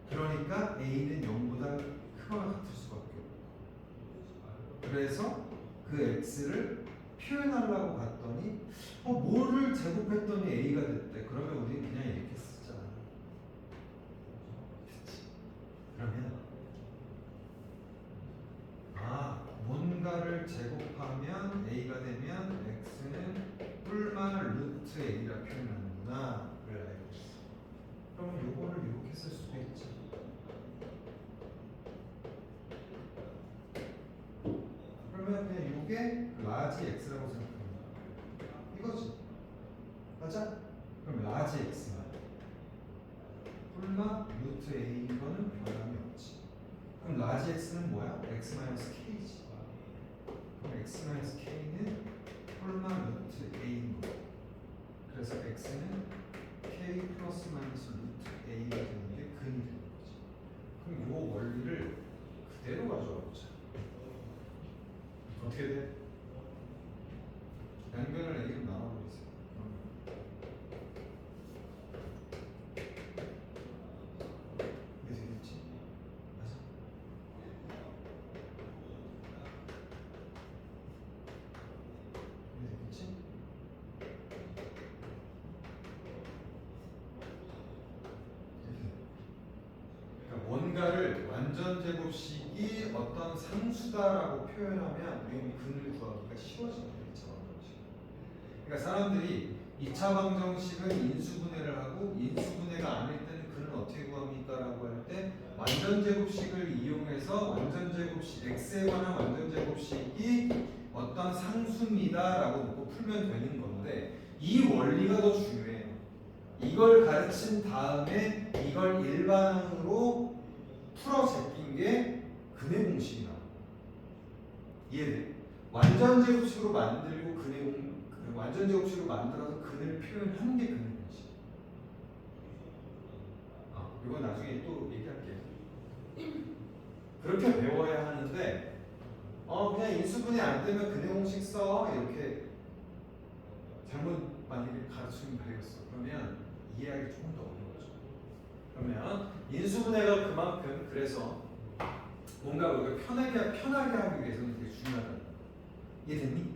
그러니까 A는 0보다 크거나 같을 수밖에 없고. 그래서 그 X를 표현하려고 갔더니 뭐를 제곱했더니 A가 됐대. 그러면 우리는 그냥 이렇게 쓰잖아. 그치? 그러면 뭔가를 제곱하면 A가 되면 X는 뿔만 루트 A라 표현하는구나. 그걸 알고 있어. 그러면 요거를 이렇게 쓸 수도 있지. 그러면 그냥 요게 라지 X라고 생각합니다. 이거지. 맞아? 그럼 라지 X만 뿔만 루트 A 이거는 변함이 없지. 그럼 라지 X는 뭐야? X-K지. 그럼 X-K는 폴마 루트 A인 거야. 그래서 X는 K 플러스 마이너스 루트 A가 되는 게 근이 되는 거지. 그럼 이 원리를 그대로 가져와 보자. 어떻게 돼? 양변을 A로 나눠버리세요. 이게 되겠지? 맞아? 이게 되겠지? 그러니까 뭔가를 완전 제곱식이 어떤 상수다라고 표현하면 우리는 근을 구하기가 쉬워지는 거예요. 2차 방정식. 그러니까 사람들이 2차 방정식은 인수분해를 하고 인수분해가 아닐 때는 근을 어떻게 구합니까? 라고 할 때 완전 제곱식을 이용해서 완전 제곱식 x에 관한 완전 제곱식이 어떤 상수입니다 라고 놓고 풀면 되는 건데 이 원리가 더 중요해요. 이걸 가르친 다음에 이걸 일반항으로 풀어 제낀 게 근해 공식이 나와요. 이해돼? 완전 제곱식으로 만들고 완전 제곱식으로 만들어서 근을 표현한 게 근해 공식. 이건 나중에 또 얘기할게요. 그렇게 배워야 하는데 그냥 인수분해 안 되면 근해 공식 써 이렇게 잘못 만약에 가르치면 되겠어. 그러면 이해하기 조금 더 어려워져. 그러면 인수분해가 그만큼 그래서 뭔가 우리가 편하게 하기 위해서는 되게 중요하다. 이해됐니?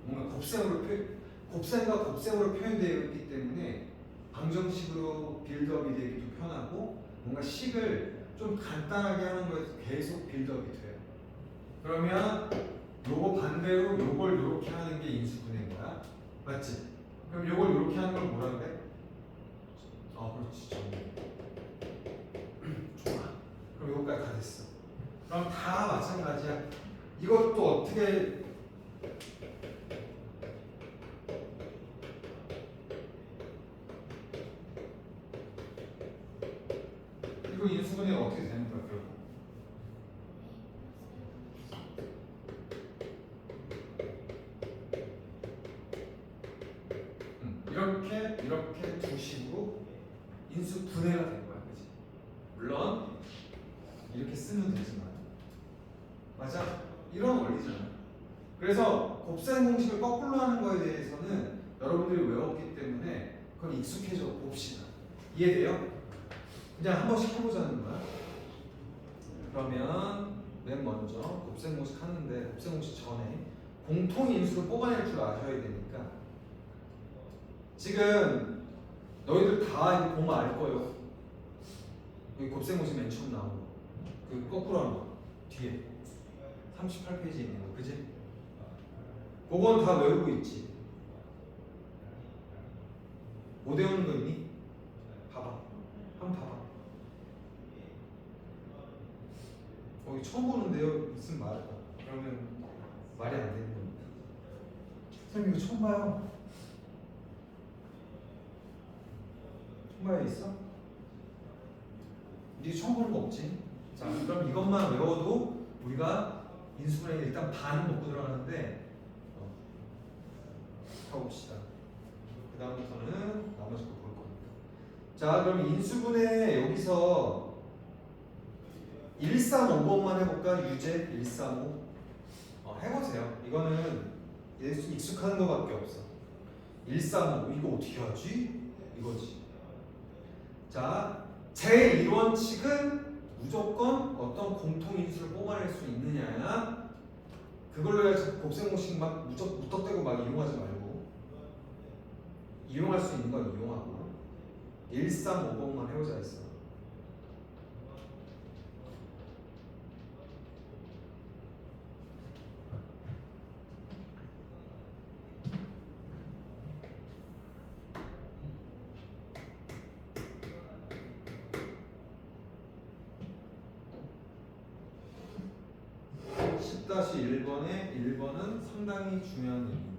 뭔가 곱셈과 곱셈으로 표현되어 있기 때문에 방정식으로 빌드업이 되기도 편하고 뭔가 식을 좀 간단하게 하는 거에서 계속 빌드업이 돼요. 그러면 요거 반대로 요걸 요렇게 하는 게 인수분해인 거야. 맞지? 그럼 요걸 요렇게 하는 걸 뭐라 그래? 그렇지. 좋아. 그럼 요거까지 다 됐어. 그럼 다 마찬가지야. 이것도 어떻게 이거 인수분해가 어떻게 되는 거야, 결국? 이렇게 두 식으로 인수분해가 된 거야, 그렇지? 물론 이렇게 쓰면 되지만, 맞아? 이런 원리잖아. 그래서 곱셈 공식을 거꾸로 하는 거에 대해서는 여러분들이 외웠기 때문에 그건 익숙해져 봅시다. 이해돼요? 그냥 한 번씩 해보자는 거야. 그러면 맨 먼저 곱셈 공식 하는데 곱셈 공식 전에 공통 인수를 뽑아낼 줄 아셔야 되니까 지금 너희들 다 이거 보면 알 거예요. 여기 곱셈 공식 맨 처음 나온 거, 그 거꾸로 하는 거 뒤에 38페이지에 있는 거, 그지? 그건 다 외우고 있지. 못 외우는 거 있니? 봐봐. 한번 봐봐. 이거 처음 보는데요? 있으면 말해봐. 그러면 말이 안 되는 겁니다. 선생님 이거 처음 봐요. 처음 봐요 있어? 니 처음 보는 거 없지? 자, 그럼 이것만 외워도 우리가 인수분해 일단 반은 먹고 들어가는데 가봅시다. 그 다음부터는 나머지 거 볼 겁니다. 자, 그럼 인수분해 여기서 135번만 해볼까? 유제 135 해보세요. 이거는 익숙한 거밖에 없어. 135 이거 어떻게 하지? 이거지. 자, 제1원칙은 무조건 어떤 공통인수를 뽑아낼 수 있느냐야. 그걸로 해서 곱셈 공식 막 무턱대고 막 이용하지 말고 이용할 수 있는 건 이용하고 135번만 해보자 했어. (10-1번에) 1번은 상당히 중요한 얘기입니다.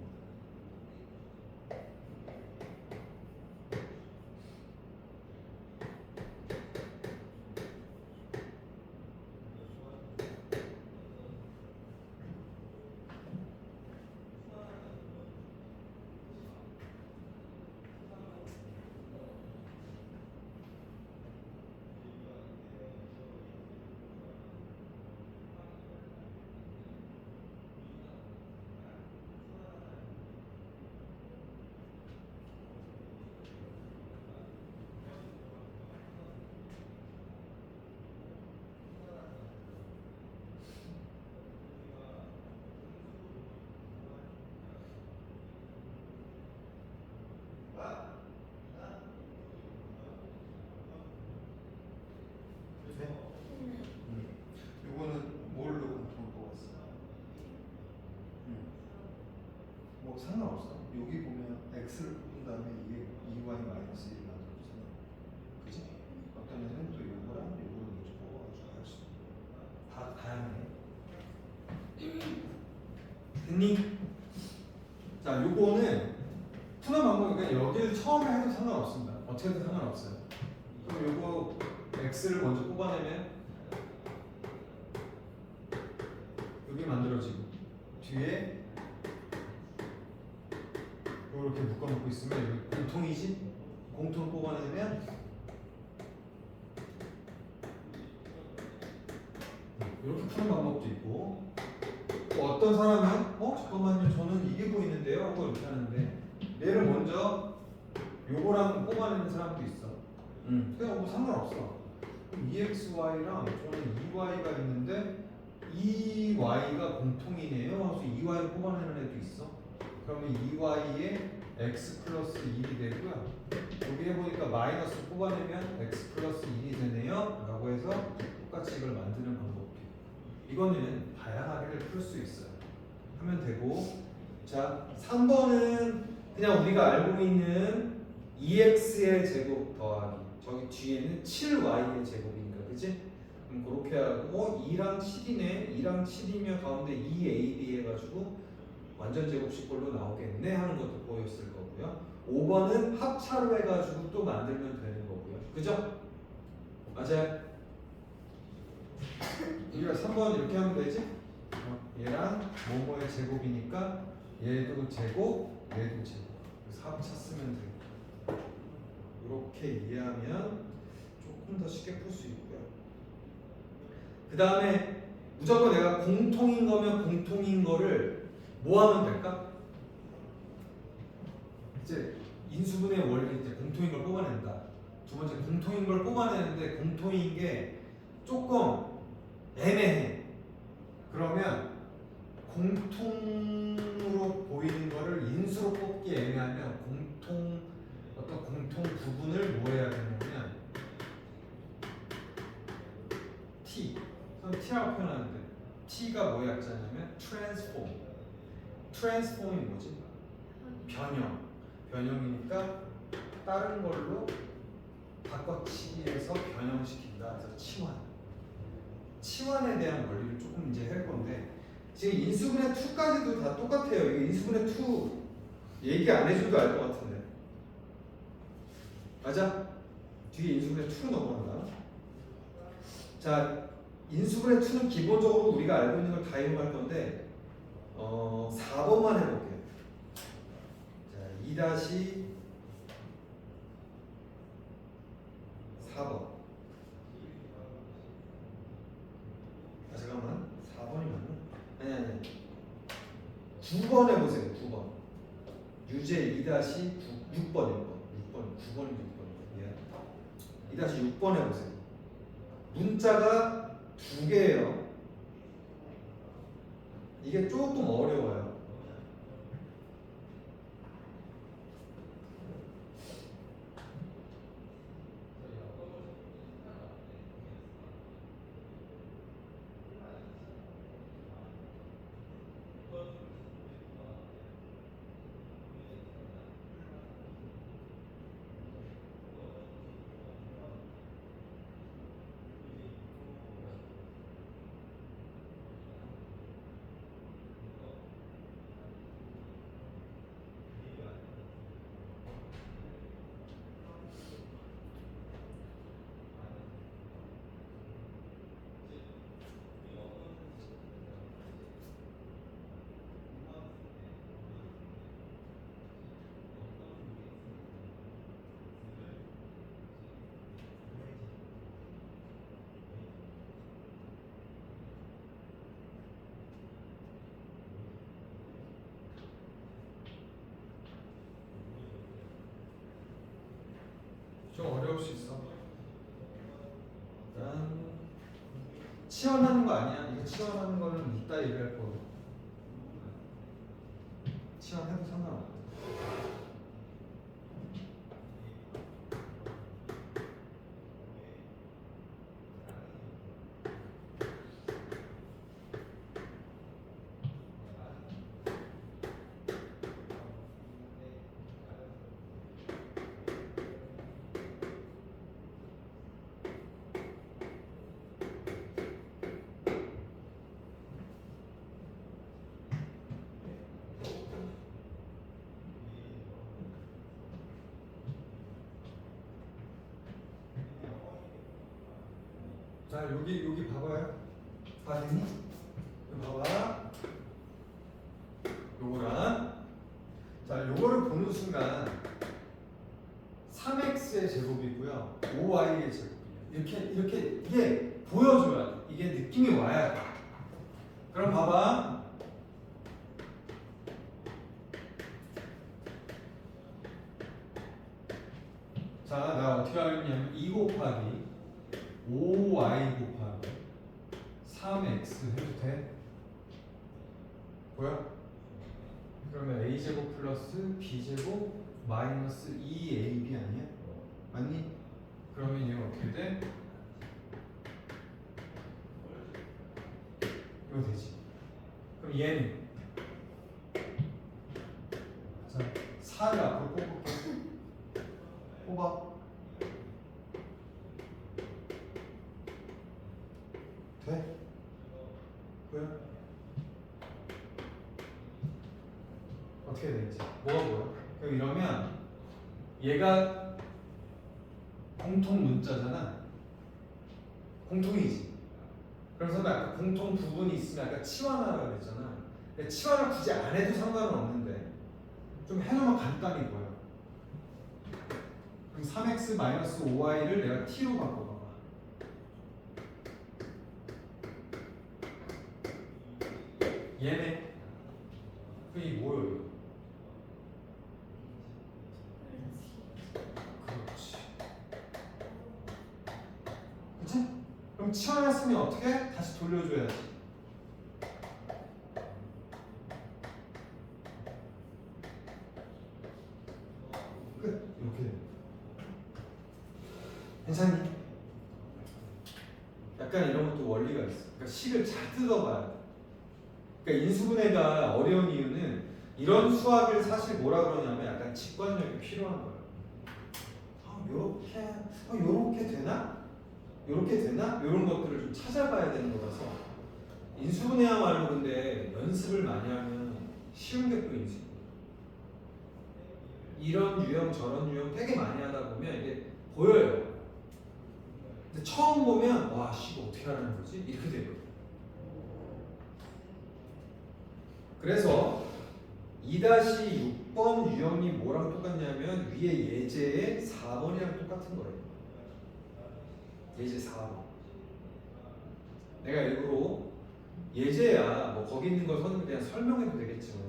요거는 뭘로 공통을 뽑았어? 뭐 상관없어. 여기 보면 x를 뽑은 다음에 2y 마이너스 1을 만들어주잖아. 그지? 어떤 애는 또 요거랑 요거를 먼저 뽑아가지고 할 수. 다 다양해. 됐니? 자, 요거는 푸는 방법이 그러니까 여기를 처음에 해도 상관없습니다. 어떻게 해도 상관없어요. 그럼 요거 x를 먼저 뽑아내면 여기 만들어지고 뒤에 이렇게 묶어놓고 있으면 여기 공통이지? 공통 뽑아내면 이렇게 푸는 방법도 있고 또 어떤 사람은 잠깐만요 저는 이게 보이는데요 하고 이렇게 하는데 얘를 먼저 요거랑 뽑아내는 사람도 있어. 그냥 뭐 상관없어. 그럼 EXY랑 저는 EY가 있는데 EY가 공통이네요 하면서 EY를 뽑아내는 애도 있어. 그러면 EY에 X 플러스 1이 되고요. 여기 해보니까 마이너스 뽑아내면 X 플러스 1이 되네요 라고 해서 똑같이 이걸 만드는 방법이에요. 이거는 다양하게 풀 수 있어요. 하면 되고 자 3번은 그냥 우리가 알고 있는 2x의 제곱 더하기 저기 뒤에는 7y의 제곱이니까 그치? 그럼 그렇게 하고 2랑 7이네 2랑 7이면 가운데 2ab 해가지고 완전 제곱식꼴로 나오겠네 하는 것도 보였을 거고요. 5번은 합차로 해가지고 또 만들면 되는 거고요. 그죠? 맞아요? 우리가 3번 이렇게 하면 되지? 얘랑 뭐뭐의 제곱이니까 얘도 제곱, 얘도 제곱. 그래서 합차 쓰면 되고 이렇게 이해하면 조금 더 쉽게 풀 수 있고요. 그 다음에 무조건 내가 공통인 거면 공통인 거를 뭐 하면 될까? 이제 인수분해 원리 이제 공통인 걸 뽑아낸다. 두 번째 공통인 걸 뽑아내는데 공통인 게 조금 애매해. 그러면 공통으로 보이는 거를 인수로 뽑기 애매하면 어떤 공통 부분을 뭐 해야 되냐면 T. 그럼 T라고 표현하는데 T가 뭐의 약자냐면 transform. 트랜스폼이 뭐지? 변형이니까 다른 걸로 바꿔치기해서 변형시킨다. 그래서 치환에 대한 원리를 조금 이제 할 건데 지금 인수분해 2까지도 다 똑같아요. 이거 인수분해 2 얘기 안 해줘도 알 것 같은데 맞아? 뒤에 인수분해 2 넘어간다. 자 인수분해 2는 기본적으로 우리가 알고 있는 걸 다 이용할 건데 4번만 해볼게요. 자, 2-4번. 잠깐만. 4번이 맞나? 아니. 9번 해보세요. 9번. 유제 2-6번. 9번이 6번이에요. 2-6번 해보세요. 문자가 2개예요. 이게 조금 어려워요. 좀 어려울 수 있어. 일단 치환하는 거 아니야? 이거 치환하는 거는 이따 얘기할 거고. 치환해도 상관없어. 자 여기 봐봐요. 다 됐니? 여기 봐봐. 요거랑 자 요거를 보는 순간 3x의 제곱이고요 5y의 제곱이에요. 이렇게 이게 보여줘야 돼. 이게 느낌이 와야 돼. 그럼 봐봐. 자, 나 어떻게 하겠냐면 2 곱하기 5y 곱하기 3x 해도 돼? 보여? 그러면 a제곱 플러스 b제곱 마이너스 2ab 아니야? 맞니? 그러면 얘가 어떻게 돼? 이거 되지. 그럼 얘는 자 4를 앞으로 뽑을게. 뽑아. 돼? 보여? 어떻게 되는지 뭐가 보여? 그럼 이러면 얘가 공통 문자잖아. 공통이지. 그래서 나 아까 공통 부분이 있으면 아까 치환하라고 그랬잖아. 근데 치환을 굳이 안 해도 상관은 없는데 좀 해놓으면 간단히 보여. 그럼 3x-5y를 내가 t로 바꿔봐봐. 얘네. 그게 뭐예요? 이거? 그렇지. 그치? 그럼 치환했으면 어떻게? 다시 돌려줘야지. 끝. 이렇게 돼. 괜찮니? 약간 이런 것도 원리가 있어. 그러니까 식을 잘 뜯어봐야 돼. 그러니까 인수분해가 어려운 이유는 이런 수학을 사실 뭐라 그러냐면 약간 직관력이 필요한 거예요. 요렇게 되나? 요렇게 되나? 이런 것들을 좀 찾아봐야 되는 거라서 인수분해야말로 근데 연습을 많이 하면 쉬운 게 또 인수분해. 이런 유형 저런 유형 되게 많이 하다 보면 이게 보여요. 근데 처음 보면 와 씨 어떻게 하라는 거지? 이렇게 돼요. 그래서 2-6번 유형이 뭐랑 똑같냐면 위에 예제의 4번이랑 똑같은 거예요. 예제 4번. 내가 일부러 예제야 뭐 거기 있는 걸 선생님이 그냥 설명해도 되겠지만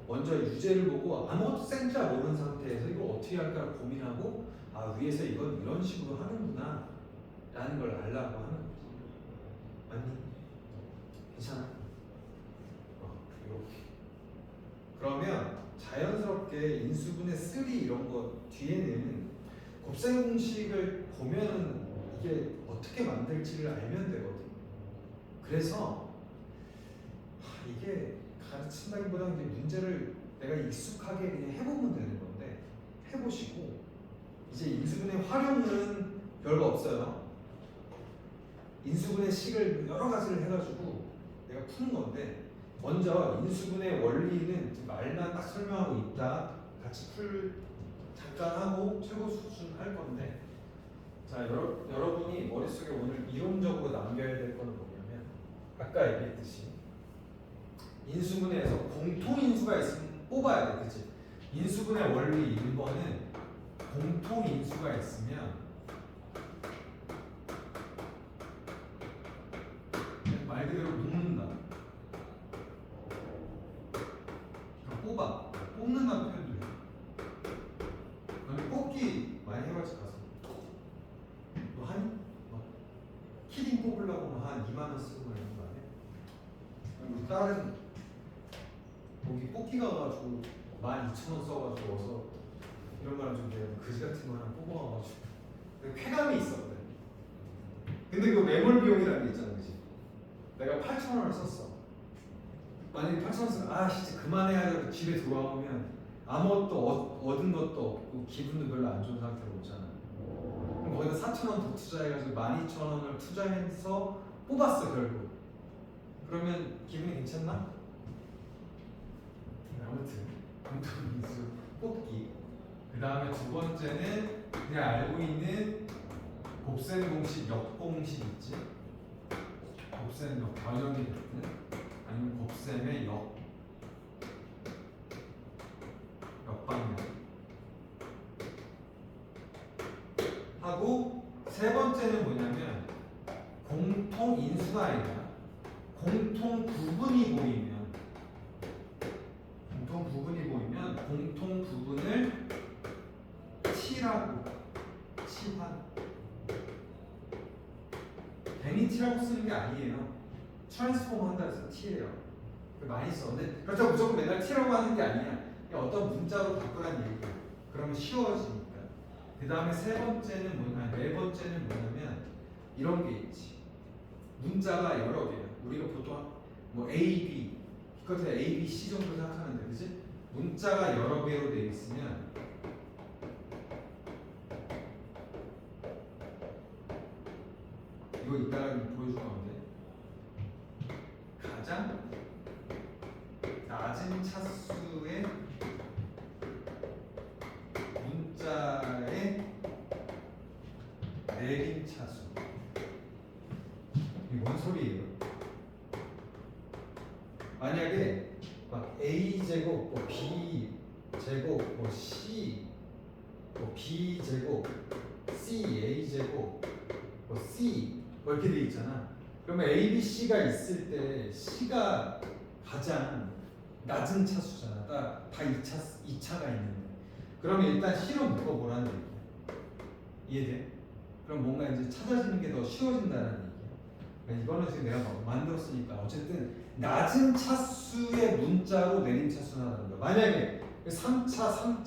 먼저 유제를 보고 아무것도 생짜 모르는 상태에서 이걸 어떻게 할까 고민하고 아 위에서 이건 이런 식으로 하는구나 라는 걸 알라고 하는 거지. 맞니? 괜찮아? 이렇게. 그러면 자연스럽게 인수분해 3 이런 거 뒤에는 곱셈 공식을 보면은 이게 어떻게 만들지를 알면 되거든. 그래서 이게 가르친다기보다 이제 문제를 내가 익숙하게 그냥 해보면 되는 건데 해보시고 이제 인수분해 활용은 별거 없어요. 인수분해 식을 여러 가지를 해가지고 내가 푸는 건데 먼저 인수분해 원리는 말만 딱 설명하고 있다 같이 잠깐 하고 최고 수준 할 건데 자 여러분이 머릿속에 오늘 이론적으로 남겨야 될 거는 뭐냐면 아까 얘기했듯이 인수분해에서 공통인수가 있으면 뽑아야 돼. 그치? 인수분해 원리 1번은 공통인수가 있으면 말 그대로 묶는다. 뽑아. 뽑는다는 표현도 해. 너는 뽑기 많이 해봤지 가서. 너 하니? 키링 뽑으려고 한 2만 원 쓰고 이런 거 아니야? 우리 딸은 거기 뽑기 가가지고 12,000원 써가지고 어서 이런 말은 좀 내가 그지 같은 거 하나 뽑아와가지고 쾌감이 있었거든. 근데 그 매몰 비용이라는 게 있잖아, 그지? 내가 8,000원을 썼어. 만약에 8,000원 쓰면 아 진짜 그만해야 집에 돌아오면 아무것도 얻은 것도 없고 기분도 별로 안 좋은 상태로 오잖아. 그럼 거기다 4,000원 더 투자해가지고 12,000원을 투자해서 뽑았어 결국. 그러면 기분이 괜찮나? 아무튼 공통인수 뽑기. 그 다음에 두 번째는 그냥 알고 있는 곱셈 공식, 역공식 있지? 곱셈 변형이 됐든 아니면 곱셈의 역방향 하고 세 번째는 뭐냐면 공통 인수가 아니라 공통 부분이 보이면 공통 부분을 t라고 치환 괜히 t라고 쓰는 게 아니에요. 트랜스폼 한다 해서 t예요. 많이 써. 근데 그렇다고 무조건 맨날 t라고 하는 게 아니야. 그냥 어떤 문자로 바꾸라는 얘기야. 그러면 쉬워지니까. 그 다음에 네 번째는 뭐냐면 이런 게 있지. 문자가 여러 개야. 우리가 보통 뭐 A, B 기껏해야 A, B, C 정도 생각하는데, 그지? 문자가 여러 개로 되어 있으면 이거 이따가 보여줄 건데 가장 낮은 차수의 문자의 내림 차수. 이게 뭔 소리예요? 만약에 막 A 제곱, 뭐 B 제곱, 뭐 C, 뭐 B 제곱, C A 제곱, 뭐 C 뭐 이렇게 돼 있잖아. 그러면 A, B, C가 있을 때 C가 가장 낮은 차수잖아. 다 2차가 있는데. 그러면 일단 C로 묶어보라는 얘기야. 이해돼? 그럼 뭔가 이제 찾아지는 게 더 쉬워진다는 얘기야. 그러니까 이거는 지금 내가 만들었으니까 어쨌든 낮은 차수의 문자로 내림 차수나 다른 거야. 만약에 3차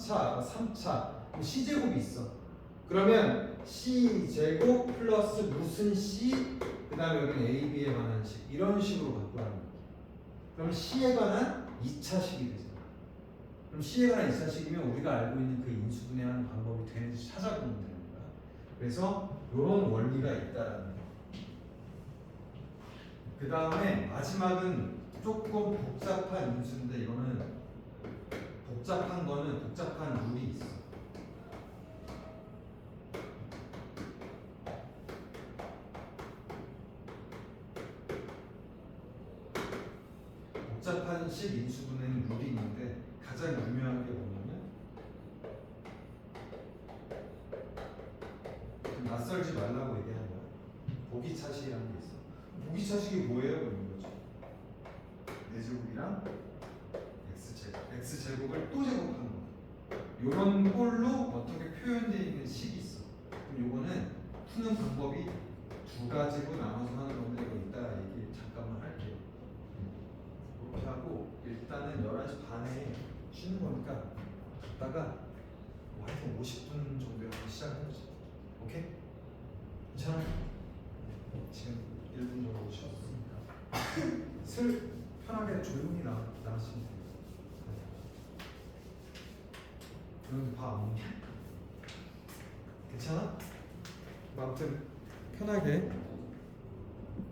그럼 C제곱이 있어. 그러면 C제곱 플러스 무슨 C 그 다음에 여기는 A, B에 관한 식 이런 식으로 바꾸라는 거야. 그럼 C에 관한 2차식이 되잖아. 그럼 C에 관한 2차식이면 우리가 알고 있는 그 인수분해하는 방법이 되는지 찾아보면 되는 거야. 그래서 이런 원리가 있다라는 거. 그 다음에 마지막은 조금 복잡한 인수인데 이거는 복잡한 룰이 있어. 복잡한 식 인수분해는 룰이 있는데 가장 유명한 게 뭐냐면 낯설지 말라고 얘기하는 거야. 보기차식이라는 게 있어. 보기차식이 뭐예요? 그런 거죠. 4제곱이랑 x제곱을 또 제곱하는 거야. 이런 꼴로 어떻게 표현되어 있는 식이 있어. 그럼 요거는 푸는 방법이 두 가지로 나눠서 하는 건데 이거 이따 얘기 잠깐만 할게요. 이렇게 하고 일단은 11시 반에 쉬는 거니까 갔다가 뭐 하여튼 50분 정도에 시작해보자. 오케이? 괜찮아? 지금 1분 정도 쉬었으니까 슬 편하게 조용히 나가시면 돼요. 그럼 밥안 먹냐? 괜찮아? 아무튼 편하게